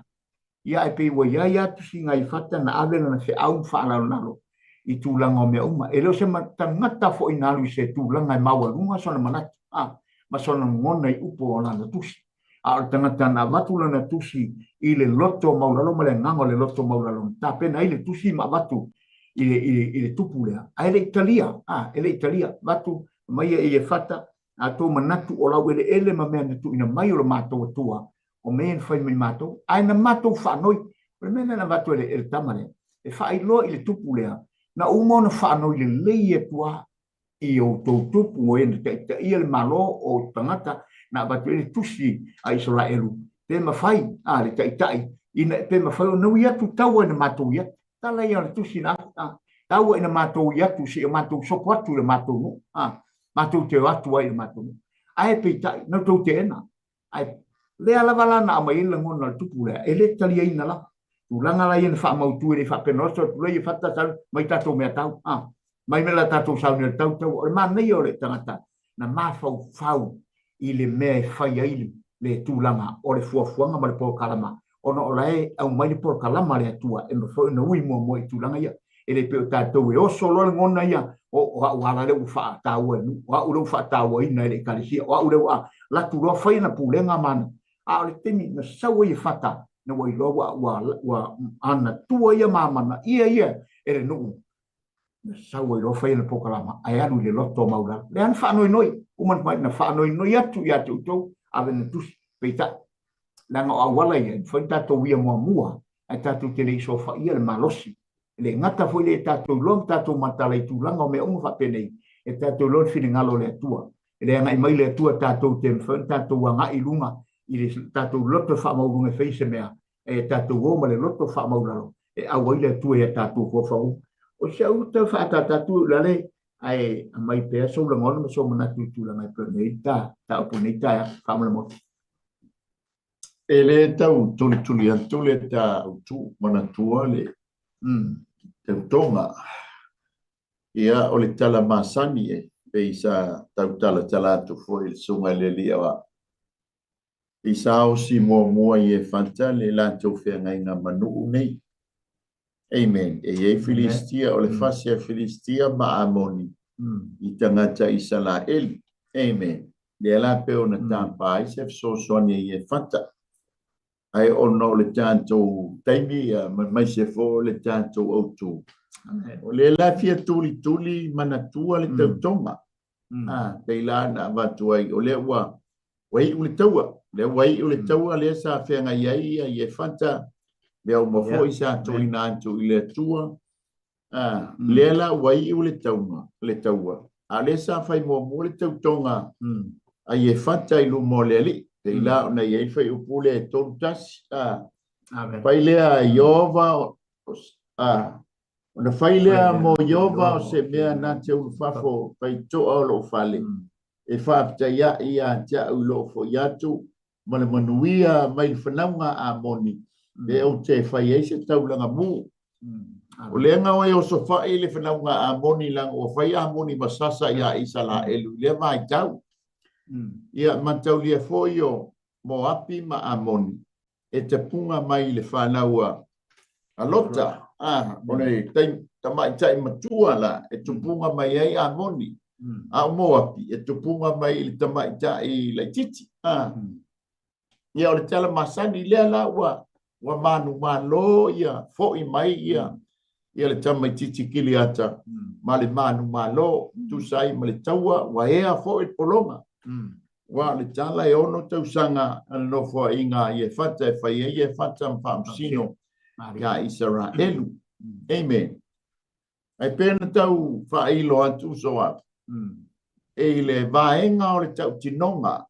Ia e pe ua ia ia tusi ngai fata na avena na fe au whaala nalo. I tūlanga o mea uma. E leo se tangata fo i nalu i se tūlanga i maua lunga sona manatu. Ma sona ngona i upo o lana tusi. A tangata na watu lana tusi i le loto mauralo ma le ngango le loto mauralo. Ta pena i le tusi ma watu i le tupu lea. A ele Italia, watu mai e fata a tō manatu o lau ele ma mea natu ina mai o le mātou atua o mea ni whai mai mātou. A ina mātou whanoi, o le mea na watu ele tamare. E whailoa i le tupu lea. Na umona whanoi le lei atua i o tō tupu o ena te ia le malo o tangata na watu ele tusi a Israelu. Pe mawhai, le taitai, ina pe mawhai o nau iatu taua ina mātou iatu. Tala ia le tusi na taua ina mātou iatu si o mātou sopo atu le mātou no. Mātou te atu ai le mātou no. Ae pe tai, nau tau te ena. Lea lavala na ama ila ngona le tupu lea, ele talia ina la. Tūlanga la ina wha mautu e wha penosa, tūlei e whata tau, mai tātou mea tau. Mai mela tātou sauni le tau tau, o le mānei o le tangata, na mā i le mea e whai aile le tūlanga o le fuafuanga ma le pō kalama. Ona o lae au mai le pō kalama le atua e mawhau na ui mua i tūlanga ia. E le peo tātou e oso loa ngona ia o au ala leu wha tāua nu. O au leu wha tāua ina e le kalisia. O au leu latu loa whai na pūlenga mana. A o le temi na saua i whata na wai loa wa ana tua ia mamana. Ia e le nuu. Na saua i loa whai na pō kalama. Ai anu le loto maura. Le anu wha noi. Uman mai na whaanoi no iatu i atu tau, awe na tusi, peita. Langa o awala ia, whai tātou ia mua, ai tātou te leiso wha ia le malosi. Le ngata fwoi le tātou lom, tātou matala i tūlanga o mea unga whapenei, e tātou lom whini ngalo le atua. E le ngai mai le atua tātou te mwhaun, tātou wanga i lunga, i le tātou loto wha maurunga whaise mea, e tātou goma le loto wha mauralo, e awai le atua e tātou kua whau. O se au tau wha tātou lale, ai mai pe so la ngona so mana tu la mai planeta ta planeta ya famla mo ele tau tuli ta tu mana tua le te tonga Ia o le tala masani e pe isa tautala talatu foi il sunga le liawa. Isa o si mua i e fanta le lantou whenga inga manu nei. Amen. E Filistia o le fasia Filistia ma amoni. I tangata Israel. Amen. Le la pe ona tampa se so soni i e fanta. Ai ono le tanto taimi mai se fo le tanto autu. O le la fia tuli manatua le tautonga. Pei la na watuai o le ua. Wai ule taua. Le wai ule taua le sa whenga iai i e fanta. Le au mafo i sa tuli na antu i le tua. Le la wai ule taunga. Le taua. A le sa fai mo le tautonga. A i e fanta i lu mo le li. Pei la na iai fai upule e tolu tasi. Pai lea Iova. Ona failea mo Iova o se mea na te ulfafo pai toa o lo fale. E whaapta ia tia u lo fo iatu. Mana manuia mai whanaunga a moni. E o te whai eise taulanga mu. O leanga oe o so whai le whanaunga a moni lang o whai a moni masasa ia isa la elu. Lea mai tau. Ia mantau lia fo io mo api ma a moni. E te punga mai le whanaua. Alota. One tamai tai matua la. E te punga mai ai a moni. A mo api. E te punga mai le tamai tai le titi. Ia o le tala masani lea la wa manu malo ia. Fo i mai ia. Ia le tamai titi kili ata. Ma le manu malo. Tu sai ma le taua. Wa ea fo i polonga. Wa le tala e ono tau sanga. No fo inga i e fata e fai e fata mpamsino. Ya Israelu. Amen. Ai pena tau whailo atu soa. E le vaenga o le tau tinonga.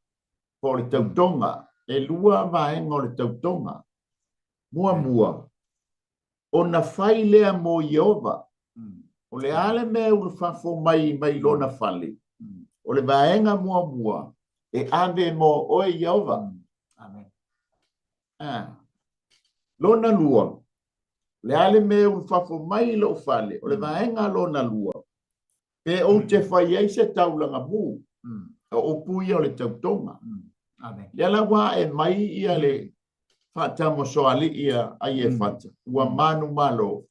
Po le tau tonga. E lua vaenga o le tau tonga. Mua. O na whai lea mo Iova. O le ale me ulu whafo mai lona whale. O le vaenga mua. E ave mo oe Iova. Amen. Lona lua. Le ale me ulu whafo mai lo whale. O le vaenga lona lua. Pe o te whai eise taulanga mu. O puia o le tautonga. Le ala wa e mai ia le whatamo soali ia ai e whata. Ua manu malo.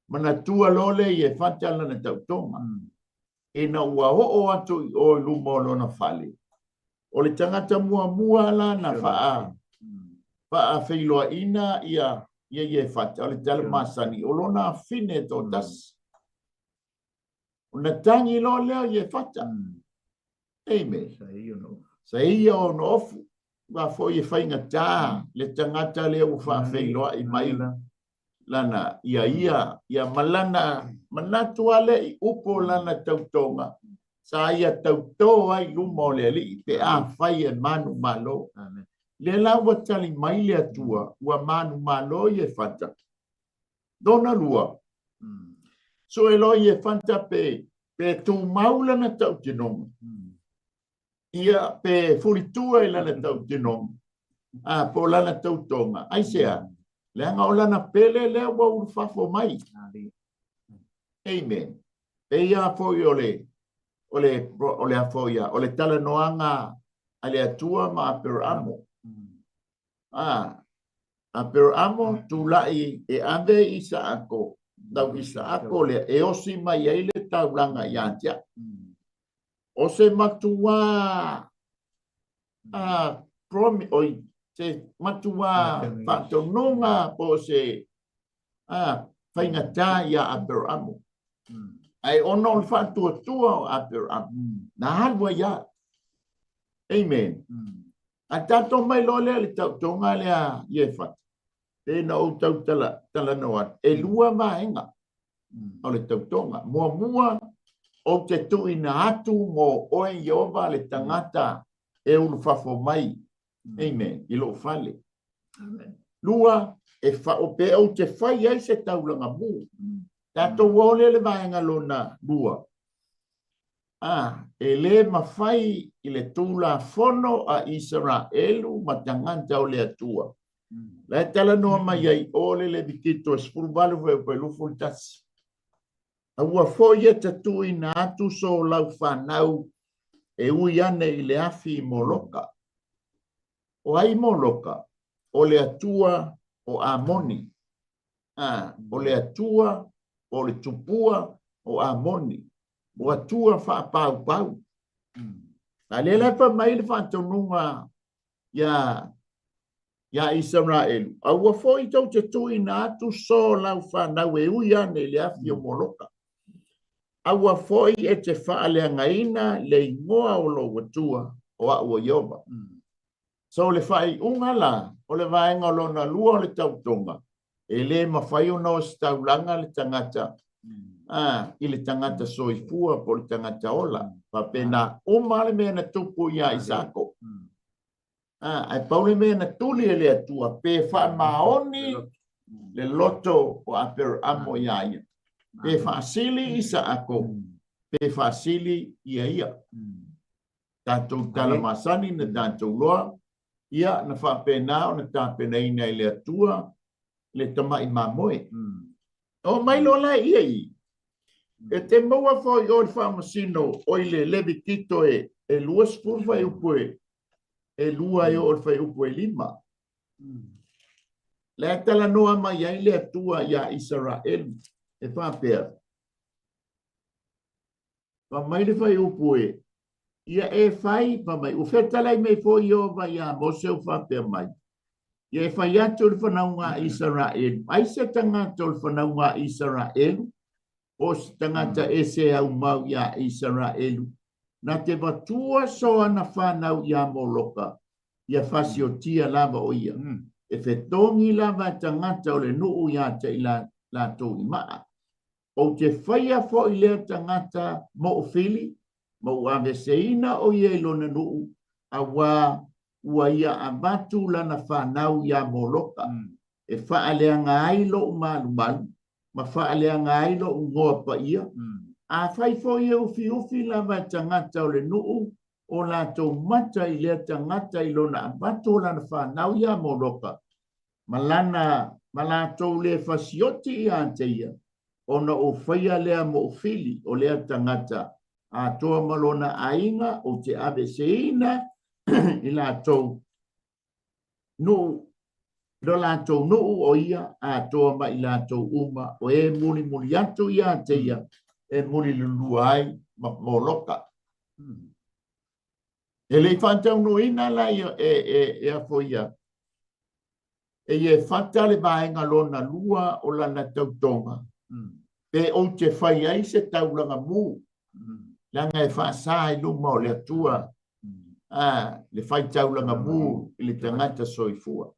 Mana tua lole i e whata lana tautonga. E na ua o atu o lumo lona whale. O le tangata mua la na whaa. Whaa whailoa ina ia e whata. O le tala masani. O lona fine to das. O na tangi lo leo i e whata. Amen. Sa ia o no ofu. Wa fo i whainga tā. Le tangata leo wha whailoa i mai. Lana ia malana. Manatua le i upo lana tautonga. Sa ia tautoa ai lumo le li. Pe a whai e manu malo. Le la wa tali mai le atua. Ua manu malo i e whata. Dona lua. So e lo i e whata pe tu maula na tau tinonga. Ia pe furitua i lana tau tinonga. Po lana tau tonga. Ai sea. Le anga o lana pele lea wa urfafo mai. Amen. Pe ia foi ole a foi ia. Ole tala noanga ale atua ma per amo. A per amo tu lai e ande Isaako. Tau Isaako le e osi mai eile tau langa iantia. O se matua promi oi se matua fatononga po se whaingata ia Abraham. Ai ono fatua Abraham. Na halwa ia. Amen. A tato mai lole le tau tonga lea iefat. E na o tau tala noat. E lua maenga. O le tau tonga. Mua. O te tui na atu mo oe Iova le tangata e ulu fafo mai. Amen. I lo fale. Lua e o pe o te whai ai se taulanga mu. Tato wole le vaenga lona lua. E le mawhai i le tula fono a Israelu ma tangata o le atua. Le tala noa mai ai ole le vikito e spurbalu pe lufo tasi. Aua foi e tatu ina atu so lau whanau e ui ane i le afi Moloka. O ai Moloka, o le atua o Amoni. O le atua o le tupua o Amoni. O atua wha pau pau. A le lepa mai le whantonunga ia Israelu. Aua foi tau tatu ina atu so lau whanau e ui ane i le afi o Moloka. Aua foi e te whaaleangaina le ingoa o lo watua o a ua Ioba. So le whai ungala o le vaenga o lona lua o le tautonga. E le mawhai o no staulanga le tangata. I le tangata soifua po le tangata ola. Pa pena umale mea na tupu ia Isako. Ai paule mea na tuli e le atua. Pe wha maoni le loto o aper amo ia ia. Pe fasili isa ako. Pe fasili ia. Tātou talamasani na tātou loa. Ia na whapena o na tāpena ina i le atua. Le tamai mamoe. O mai lola ia i. E te maua fo i oi whamasino o i le levi tito e lua spurfa e upoe. E lua e o whai upoe lima. Le tala noa mai ai le atua ia Israel. E whapea. Pa mai le whai upoe. Ia e whai pa mai. U whetalai mei fo i ova ia mose u whapea mai. Ia e whai atu le whanaunga Israel. Ai se tangata le whanaunga Israel. O se tangata e se au mau ia Israel. Na te watua soa na whanau ia Moloka. Ia whasi o tia lava o ia. E whetongi lava tangata o le nuu ia te ila la tō i maa. O te whaia fo i lea tangata mo o whili. Mo o aveseina o ia ilona nuu. A ua ia amatu lana whanau ia Moloka. E whaaleanga ailo o malu. Ma whaaleanga ailo o ngoa pa ia. A whai fo ia ufi lava tangata o le nuu. O la tō mata i lea tangata ilona amatu lana whanau ia Moloka. Malana tō le whasioti i ante ia. Ona o whaia lea mo whili o lea tangata. A toa malona ainga o te aveseina i la tō nuu. Lo la tō nuu o ia a toa ma i la tō uma. O e muli atu i ante ia. E muli lulua ai Moloka. E le whantau no ina la e a foia. E e whata le vaenga lona lua o lana tautonga. Pe o te whai ai se taulanga mū. Langa e whaasa i luma o le atua. Le whai taulanga mū i le tangata soifua.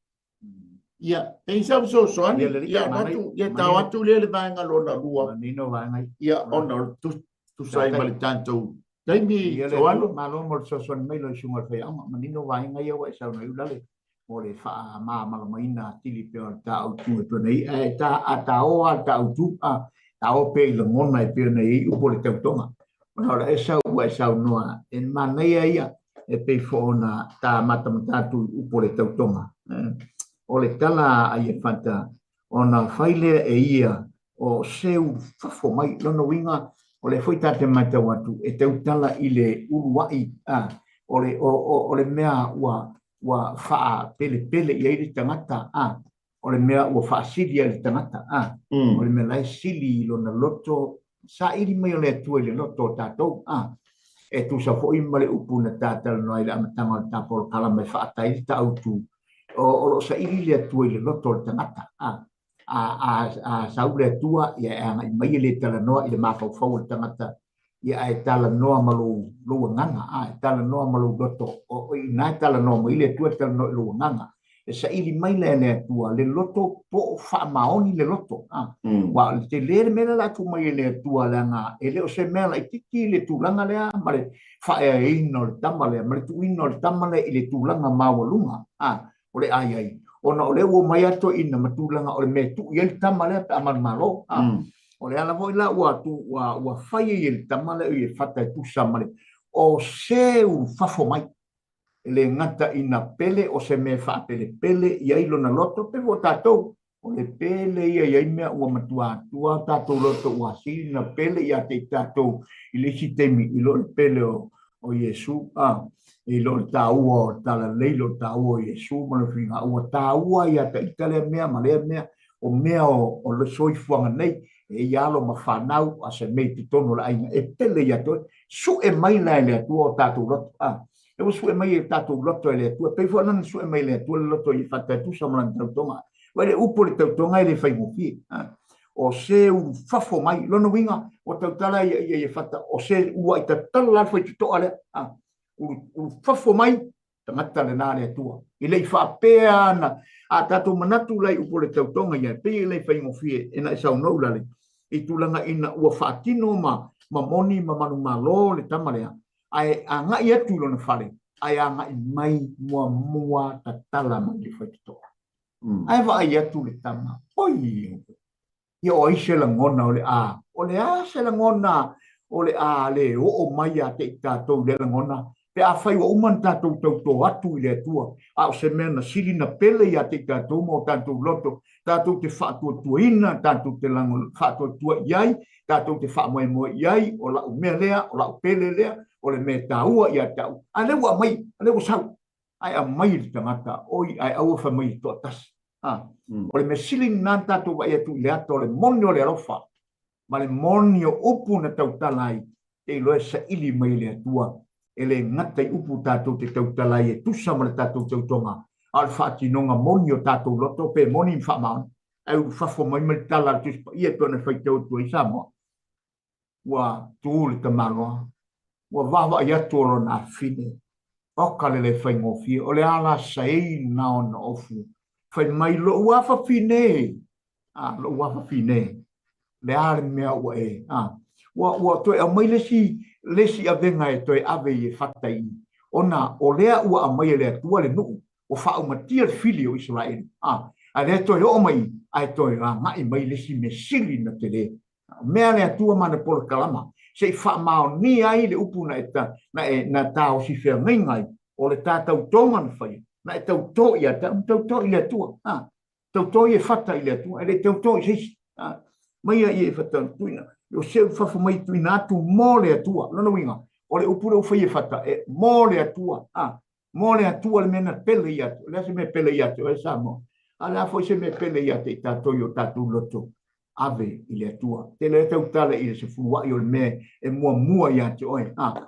Ia, e isau so soani. Ia tau atu le vaenga lona lua. Ia ona tu sai ma le tantou. Taimi soano. Malo mo so son mai lo sunga whai ama. Manino vaenga ia wa isau na iulale. O le wha malamaina tili peo ta au tu e nei. E ta a ta oa ta au tu a ta o pe le mona e peo nei upo le tautonga. Ora e sau noa. E manea ia e pe fona ta matamatatu upo le tautonga. O le tala ai e whanta. Ona whaile e ia o seu whafo mai lona winga. O le whaita te mata watu e tautala i le uruai. O le mea ua wha pele i aile tangata o le mea ua wha sili aile tangata o le mea lai sili i lona loto sa iri mai o le atua i le loto tātou e tu sa fo ima le upu na tātala no aile amatanga o le tāpolo kalama e wha atai ta autu o lo sa iri le atua i le loto le tangata a sau le atua i a mai le tala noa i le mawhau le tangata ia e tala noa malu lua nganga e tala noa malu loto o ina tala noa mo ile tua tala noa lua nganga e sa ili mai le tua le loto po wha maoni le loto wa te lere mena la tu mai le tua langa e leo se mela i tiki le tulanga lea ma le wha e ino le tamale ma le tu ino le tamale i le tulanga mawalunga o le ai ona o le ua mai ato ina ma tulanga o le me tu i le tamale a malo o le ala voi la ua whai e le tamale i e whata e tusa male. O seu whafo mai. Le ngata ina pele o se me wha pele i ailo na loto pe vo tātou. o le pele ia mea ua matua tua tātou loto ua sina pele ia te tātou i le sitemi i lo le pele o Iesu i lo le tāua o tala leilo tāua o Iesu ma le whinga ua tāua ia ta itale mea ma lea mea o mea o le soifuanga nei e ialo ma whanau a se mei te tono la ainga e pele ia toi su e mai la le atua o tātou loto e wa su e mai e tātou loto e le atua pei fwana su e mai le atua le loto i whatatu sa mlan tautonga Wale upo le tautonga i le whaimofi. O se u fafo mai, lono winga, o tautala i whata, o se ua i ta tala alfa i tuto ale, u fafo mai, tangata le nare atua. I le i whapea ana, a tato manatu lai upo le tautonga i pe i le whaimofi, e na i sau nou lale. I tulanga ina ua whaatino ma moni, ma manu malo le tamarea. Ai a ngai atu lona whare, ai a ngai mai mua tatala mai le whaitutoa. Ai va ia tu le tama. Oi. Ia o ise la ngona o le se la ngona o le o mai a te tatou le la ngona. Pe a fai o uman tatou tau atu i le atua. A o se mena sili na pele ia te tatou mo tatou loto. Tatou te whaatua tuaina, tatou te lango whaatua tua iai, tatou te whaamoe moe iai, o la o mea lea, o la o pele lea, o le mea taua ia tau. A lewa mai, a lewa sau. Ai a mai li tangata, oi ai au fa mai to tas. O le mesiling nan tatu wa ia tu le ato le monio le alofa. Ma le monio upu na tautalai e loe sa ili mai le atua. E le ngata i upu tatu te tautalai e tusa ma le tatu tautonga. Al fati nonga monio tatu loto pe moni mfa maun. Ai u fafo mai mai tala tuspa ia tona fai tau tu i samo. Wa tu le tamanoa. Wa wawa ia toro na fine. Oka le fai ngofi. O le ala sai na ona ofu. Fai mai lo uafa fine. Lo uafa fine. Le are mea ua e. Ua toi a mai lesi a venga e toi ave i e fatai. Ona o lea ua a mai lea tua le nuu. O wha matia fili o Israel. A lea toi o mai. Ai toi a ngai mai lesi me sili na te le. Mea lea tua mana polo kalama. Se wha mao ni ai le upu na tau si whea ngai. O le tātau tongan whai. Na e tauto ia, tauto i le tua. Tauto i e whata i le tua. E le tauto i seisi. Maia i e whata tuina. O seu whafu mai tuina atu mō le atua. Lona winga. O le upura uwhai e whata. E mō le atua. Mō le atua le mena pele i atu. Le se me pele i atu. E sa mo. A le afo se me pele i atu i tātou i o tātou loto. Ave i le atua. Te le tautale i le se fuwa i o le me. E mua i atu.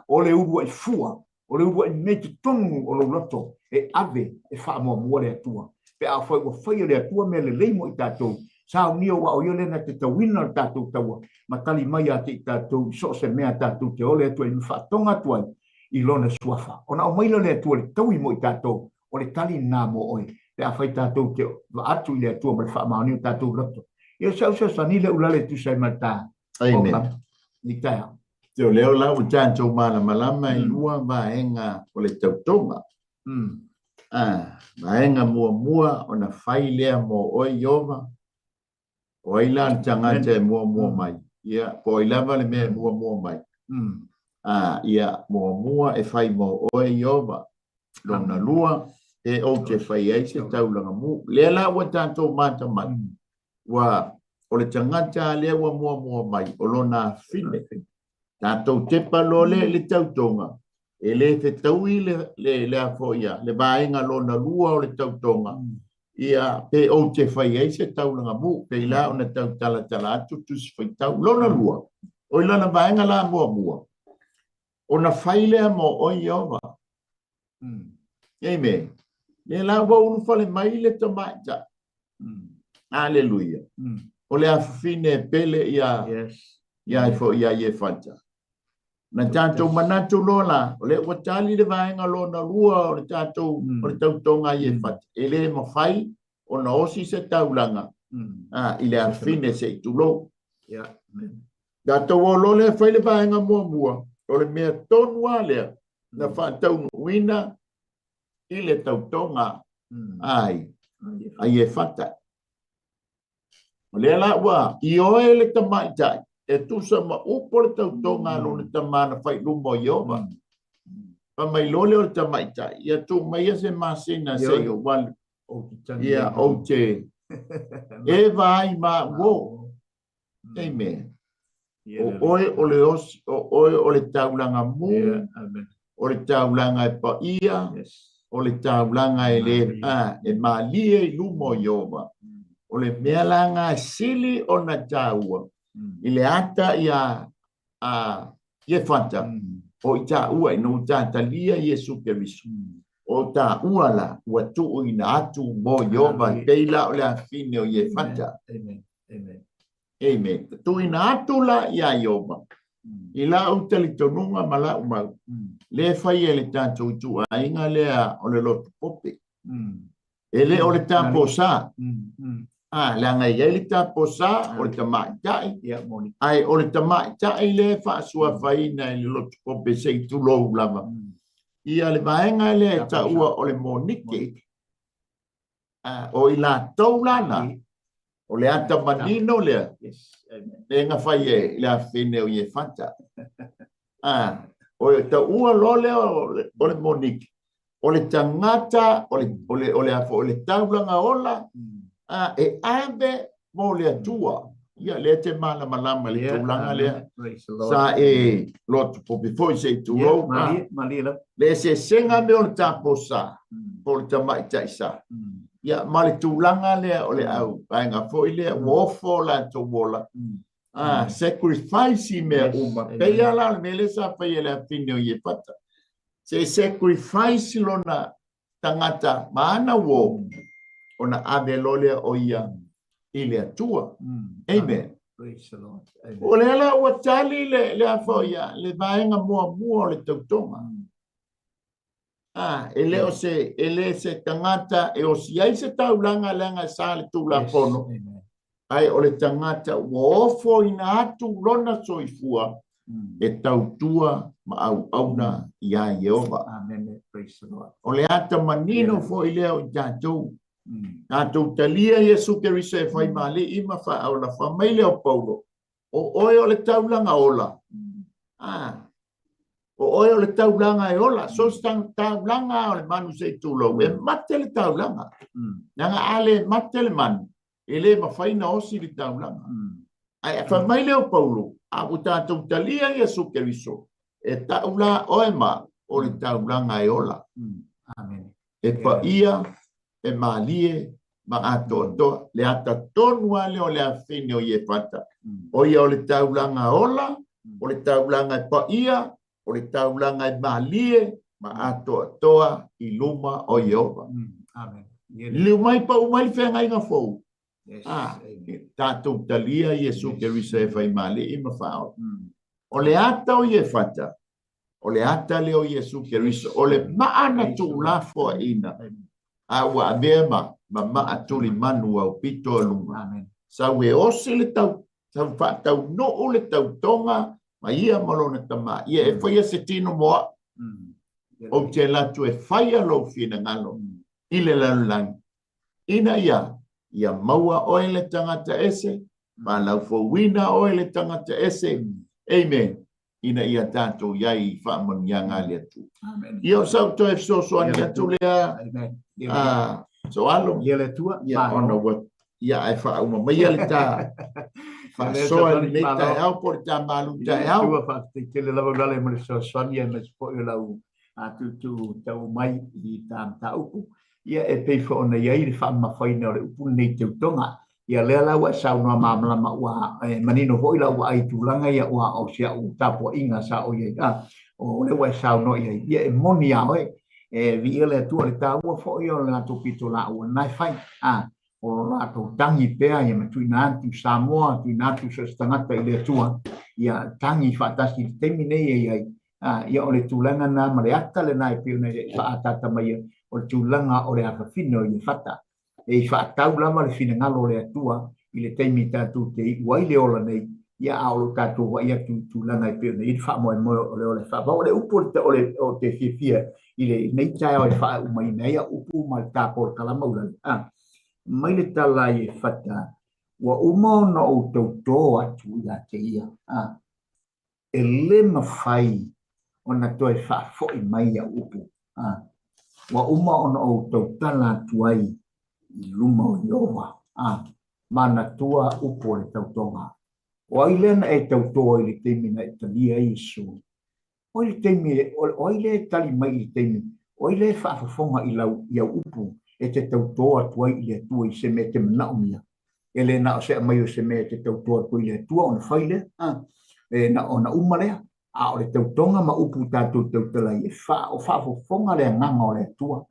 O le urua i fua. O le urua i me te tongu o lo loto. E ave e wha mua le atua. Pe a whai le atua me le leimo i tātou. Sao nio wa o yole na te tawina o tātou taua. Ma tali mai a te tātou so se mea tātou te ole atua i mwha tonga tuai i lona suafa. Ona o maila le atua le taui mo i tātou. O le tali nā mo oi. Pe a whai tātou te atu i le atua ma le wha maoni o tātou roto. Ia sau sa ni le ulale tu sai mata. Amen. Ni taia. Te o leo lau tātou mana malama i lua vaenga o le tautonga. Vaenga mua o na whai lea mo oi iova. O ila tangata e mua mai. Ia, po ilava le mea mua mai. Ia, mua e whai mo oi iova. Lona lua, e o te whai eise taulanga mu. Lea la wa tātou mata mai. Wa, o le tangata lea wa mua mai. O lona fine. Tātou te palole le tautonga. E le te taui le afo ia. Le vaenga lona lua o le tautonga. Ia, pe o te whai eise taulanga mu. Pe ila o na tau tala atu tusi whai tau. Lona lua. O ila na vaenga la mua. O na whai lea mo o iova. Amen. Le la wa unu fale mai le tamaita. Aleluia. O le afine pele ia. Yes. Ia fo ia ye fanta. Na tātou manatu lola, o le watali le vaenga lona lua, o le tātou, o le tautonga ye fata. E le mawhai, o na osi se taulanga. I le afine se i tulo. Tātou o lo le whai le vaenga mua. O le mea tonua lea, na whātau nuina, i le tautonga. Ai e fata. O le ala wa, i oe le tamaitai. E tu sa ma upo le tautonga lo le tamana whai lumo iova. Pa mai lole o le tamaitai. Ia tu mai se masina se o walu. Ia o te E vai ma wo. Amen. O oe o le os, o oe o le taulanga mu, o le taulanga e pa ia, o le taulanga e le e malie i lumo Iova. O le mea langa sili o na taua. I le ata ia ia fanta. O i taua i no tatalia Iesu Kerisu. O taua la, ua tuu ina atu mo Iova, peila o le afine o ie fanta. Amen. Amen. Amen. Tu ina atu la ia Iova. I la utali tonunga mala umau. Le fai e le tātou tu a inga lea o le lotu pope. Ele o le tāpo sa. La ngai e le tāpo sa o le tamaitai. Ai o le tamaitai le whaasua whaina i le lotu pope sei tu lou lava. Ia le vaenga le taua o le monike. O i la taulana. O le ata manino lea. Le nga fai e le afine o ie fanta. O le taua lole o le monike. O le tangata, o le taulanga ola. E ave mo le atua. Ia le te mana malama le taulanga lea. Sa e lotu popi foi se tu rou. Le se senga me o le tapo sa. O le tamaitai sa. Ia ma le taulanga lea o le au. Ainga foi lea uofo la towola. Sacrifice me uma. Peia la le mele sa peia le afine o ie pata. Se sacrifice lona tangata maana wo. Ona ave lole o ia ile atua. Amen. Praise the Lord. O le ala ua tali le afoia, le vaenga mua le tautonga. Ele o se tangata e o si ai se taulanga lenga sa le tula pono. Ai o le tangata ua ofo ina atu lona soifua e tautua ma au auna ia Iova. Amen. Praise the Lord. O le ata manino fo i leo i tātou. Tātou talia Iesu Kerisu e whai male i ma wha au la wha mai leo Paulo. O oe o le taulanga ola. O oe o le taulanga e ola. So stang taulanga o le manu se tūlo. E mate le taulanga. Nanga ale mate le manu. E le ma whai na osi le taulanga. Ai wha mai leo Paulo. A u tātou talia Iesu Kerisu. E taula oe ma o le taulanga e ola. Amen. E pa ia e malie ma ato le ata tonu ale o le afine o ie fata. O ia o le taulanga ola, o le taulanga e pa ia, o le taulanga e malie ma ato toa i luma o Iova. Amen. Liu mai pa umai whenga inga fou. Tātou talia Iesu Kerisu e whai male i ma whao. O le ata o ie fata, o le ata le o Iesu Kerisu, o le maana tu la fo ina. Awa avema ma atuli manu au pito lunga. Sa we osi le tau tau no o le tau tonga ma ia malona tama. Ia e whaia se tino moa. O te latu e whaia lo fina ngalo. Ile lalang. Ina ia maua oe le tangata ese. Ma lau fowina oe le tangata ese. Amen. Ina ia tātou iai whaamon ia ngā lea tu. Ia o sau to e so ani atu lea. Amen. So alo. Ia le tua. Ia ona wa. Ia e whauma. Ma ia le tā. Whaasoa ni ta e au por tā malu ta e au. Tua whaate kele lava gale mo le soani e me spo i lau tu tau mai i tā upu. Ia e peifa ona iai le whaama whaina o le upu nei teu tonga. Ia lea lau a sau noa māmalama ua manino hoi lau ai tūlanga ia ua o sia u tapo inga sa o iei. O le ua sau noa iei. Ia e moni a oe. Vi ia le tua le tā ua fo o le ato pito la ua nai whai. O la ato tangi pea ia me tuina atu Samoa, tuina atu sa stangata i le tua. Ia tangi whaatasi temi nei e iei. Ia o le tūlanga na ma le ata le nai peo nei whaatata mai o le tūlanga o le awhawhino i le whata. E whaatau lama le whina ngalo le atua i le teimi tātou te wai le ola nei ia aolo tātou wa ia tu langa i peo nei i wha moe moe o le ole wha. O le upu o te whiwhia i le nei tae o le wha umai nei a upu ma le tāpor kalamaulani. Mai le tala i e whata wa umao na o tautoa atu i a te ia. E le mawhai o na toi wha fo i mai a upu. Wa umao na o tautala atu ai i luma o Iova. mana tua upo le tautonga. O ile na e tautoa ile teimi na italia Yesu. O ile teimi, o ile tali mai ile teimi, o ile whaafafonga i lau ia upu, e te tautoa tua ile tua i se me te manaumia. Ele na o se mai o se me te tautoa tua ile tua o na whaile, na o na umalea, a o le tautonga ma upu tātou tautala i o whaafafonga le nganga o le tua.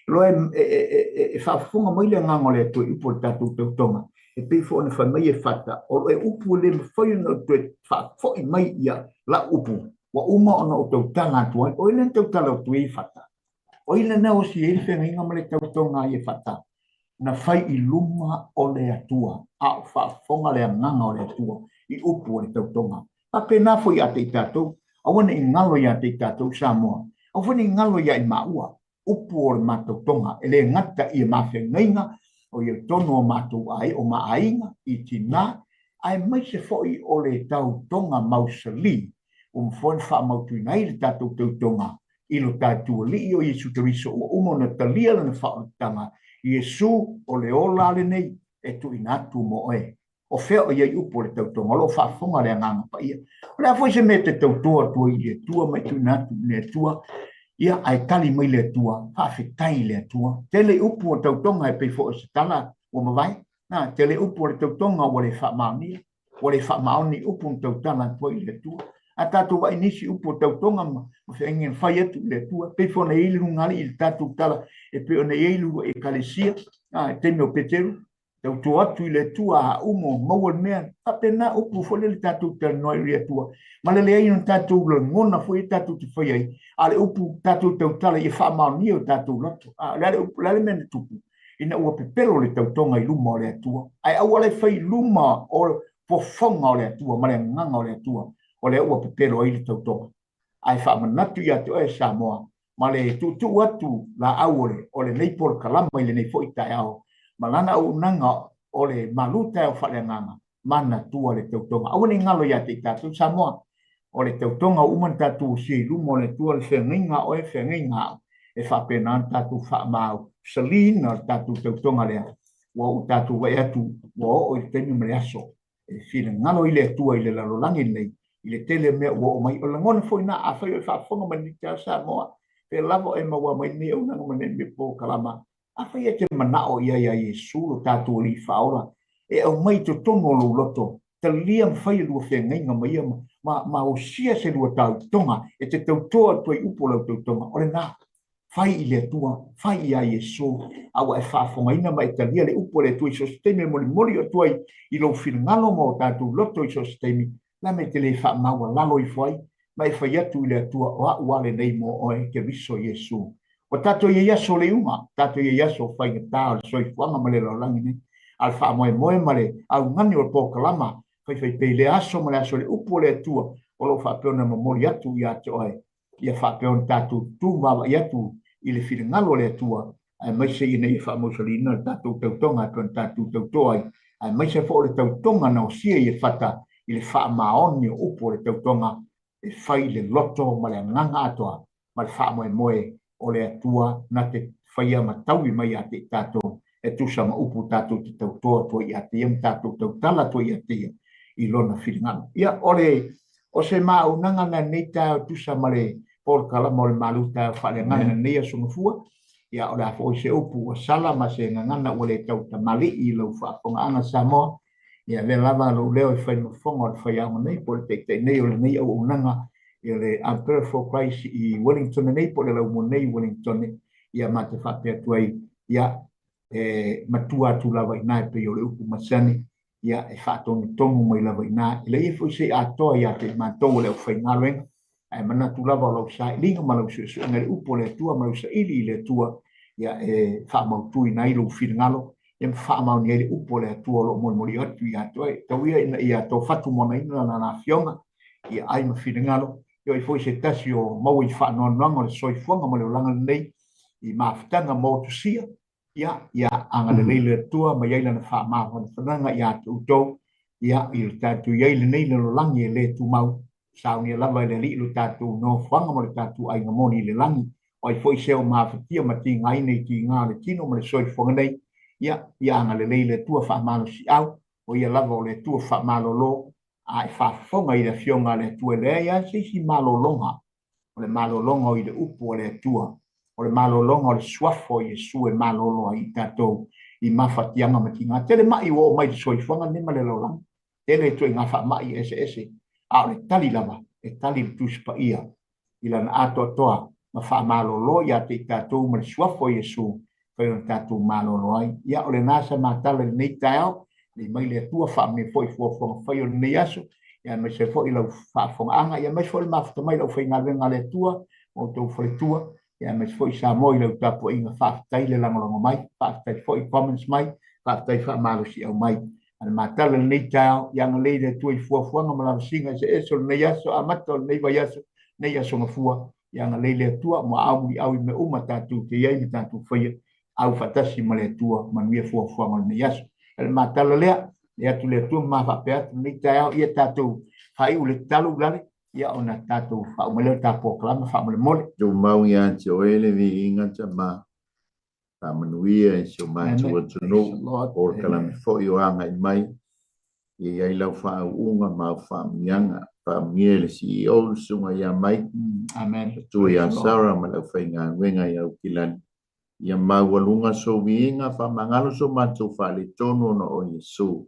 Lo e whaafafonga mai le nganga o le tua i upu tātou tautonga. E pe fo na famai e fata o e upu le foi no te fa foi mai ia la upu wa uma ona o tau tanga tu o ile tau tala tu i fata o ile na o si e fe ngai male tau tonga i fata na fai i luma o le atua a fa fonga le nganga o le atua i upu o le tau tonga a pe na foi ate tato a wana i ngalo ia te tato Samoa a wana i ngalo ia i maua upu o le matau tonga ele ngata i mafe ngainga o ia tono o mātou ai, o maainga, i tina, ai mai se foi o le tau tonga mausali, mfon wha mautu nei le tātou tau tonga, i lo tātou li o Iesu Keriso, o umona talia lana wha o tanga, Iesu o le ola le nei, e tu inatu mo e, o whea o iei upo le tau tonga, lo wha fonga le anganga pa ia, o le a foi se me te tau toa tua i le tua, mai tu inatu le tua, ia ai tali mai le tua, whawhetai le tua. Tele upu o tautonga e pei fo o se tala o mawai. Tele upu o le tautonga o le whamaunia, o le whamaoni upu o tautala tua i le tua. A tātou wa inisi upu o tautonga ma whaengen whai atu le tua. Pei fo na eilu ngali i le tātou tala e pei o na eilu e kalesia, teme o peteru. Tautua atu i le tua a umo maua mea, apena upu fo le tātou tala noi le tua. Ma le ai no tātou le ngona fo i tātou te whai ai. Ale upu tātou tautala i whamaunia o tātou loto. Lale mene tupu. Ina ua pepero le tautonga i luma o le atua. Ai aua le whai luma o pofonga o le atua, ma le nganga o le atua. O le ua pepero i le tautonga. Ai whamanatu i atu e Samoa. Ma le tutu atu la aure o le neipor kalama i le nei fo i tai ao. Ma lana au nanga o le maluta o whale nganga. Mana tua le tautonga. Aua ni ngalo i ate i tātou Samoa. O le tautonga uman tātou si lumo le tua le whenginga o e whenginga e whapena tātou whamau salina tātou tautonga lea wa o tātou wai atu wa o i tenu me aso e whina ngalo i le tua i le lalolangi nei i le tele mea wa o mai o langona fo ina a whai o whafonga mani te asa moa pe lavo e maua mai ni au nanga mani me po kalama a whai e te manao ia ia Yesu lo tātou li whaola e au mai to tono lo loto te liam whai lua whenginga mai ama ma o sia se lua tautonga e te tautoa toi upo lau tautonga o le nā whai i le tua, whai i a Yesu awa e whaafonga ina ma e talia le upo le tua i sostemi mori mori o tuai i lau whingalo mo o tātou loto i sostemi la me te le wha maua lalo i whai ma e whai atu i le tua o a uale nei mo o e ke viso Yesu o tātou i aso le uma tātou i aso whai ke tā o le soi fuanga ma le laulangi nei al wha moe moe ma le au ngani o po kalama fai pe le aso ma le aso le upo le tua o lo fa peona ma mori atu i ato ai ia fa peona tatu tu ma i atu i le whingalo le tua ai mai se i nei fa mosalina tatu tautonga peona tatu tautoi ai mai se fo le tautonga na o sia i fata i le fa maoni o upo le tautonga e fai le loto ma le nganga atoa ma le fa moe moe o le atua na te faia ma taui mai ate tatu e tu sama upu tatu te tautoa to i ate iam tatu tautala to i ate i lona whingalo. Ia, o se maunanga na nei tau tusa mare por kala mo le maluta whale ngana nei a sungafua. Ia, o le hafo se upu o sala ma se ngana o le tau tamali i lau whaakonga anga Samoa. Ia, le lava lo leo i whai mafonga o le whai anga nei, po le teitei nei o le nei au unanga i le Umbrella for Christ i Wellington nei, po le lau mo nei Wellington. Ia, ma te whapea tuai, ia, matua tu lava i nai pe o le upu masani. Ia e whaatonu tongu mai lava i nā. I le ifo se atoa ia te mātou leo whaingaroenga. Ai mana tu lava lau sa ilinga ma lau su ngare upo le tua ma lau sa ili le tua. Ia e whaamau tui nai lau whingalo. Ia whaamau ni ele upo le tua lo mori mori atu i atoa. Tau ia tau whatu mona ina na whionga. Ia ai ma whingalo. Ia i foi se tasi o mau i whaanoananga le soifuanga ma leo langa nei. I mawhitanga mo tu sia. Ia anga le leile tua ma iaila na wha mawa na whananga ia te utou ia i le tātou iaile nei le langi e le tu mau sauni lava i le li lo tātou no whanga mo le tātou ai ngamoni i le langi o i foi seo mawhatia ma ti ngai nei ti ngā le tino ma le soi whanga nei ia ngale le tua fa malo si au o ia lava le tua fa malo lo ai fa fonga i le fionga le tua le ia si malo longa o le malo longa i le upu o le tua o le malo longa o le suafo i su e malo lo i tatou i mafatianga matinga tele mai o mai soifonga ni male lo lang tele tu nga fa mai ese a le tali lava e tali tu spa ia ila na ato toa ma fa malo lo ia te tatou ma suafo i su pe un tatou malo lo ai ia o le nasa matala nei tao ni mai le tua fa me foi fo foi o nei aso ia me se foi lo fa fo anga ia me foi ma fa mai lo foi nga le tua o to foi tua ia me foi sa moi lo tapo inga fa tai le lango mai fa tai foi comments mai fa tai fa malo si au mai al matala nei tao ia le le tu fo nga ma singa se eso nei aso amato nei vai aso nei aso nga fua ia le le tua mo au me uma tatu te ia i tatu foi au fatasi ma le tua ma mia fo nga nei aso el matala le tu le tua ma fa pe nei tao ia tatu fai u le talu lale ia ona tatu fa o le tapo klama fa mo le mole jo mau ia te o ele vi inga te ma ta manuia e so ma tu no por kalam fo yo anga i mai e ai lau fa unga ma fa mianga fa miele si o sunga ia mai amen tu ia sara ma lau fa inga wenga ia kilan ia ma walunga so winga fa mangalo so ma tu fa le tono no o Yesu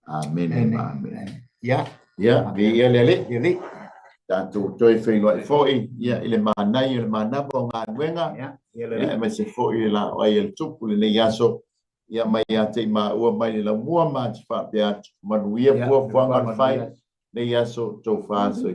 amen amen ya vi ia le tanto toi fei lo foi ia ile mana po nga wenga ia me se foi la o il tupu le yaso ia mai ate ma ua mai la mua ma fa pe manuia po nga fai le yaso to fa so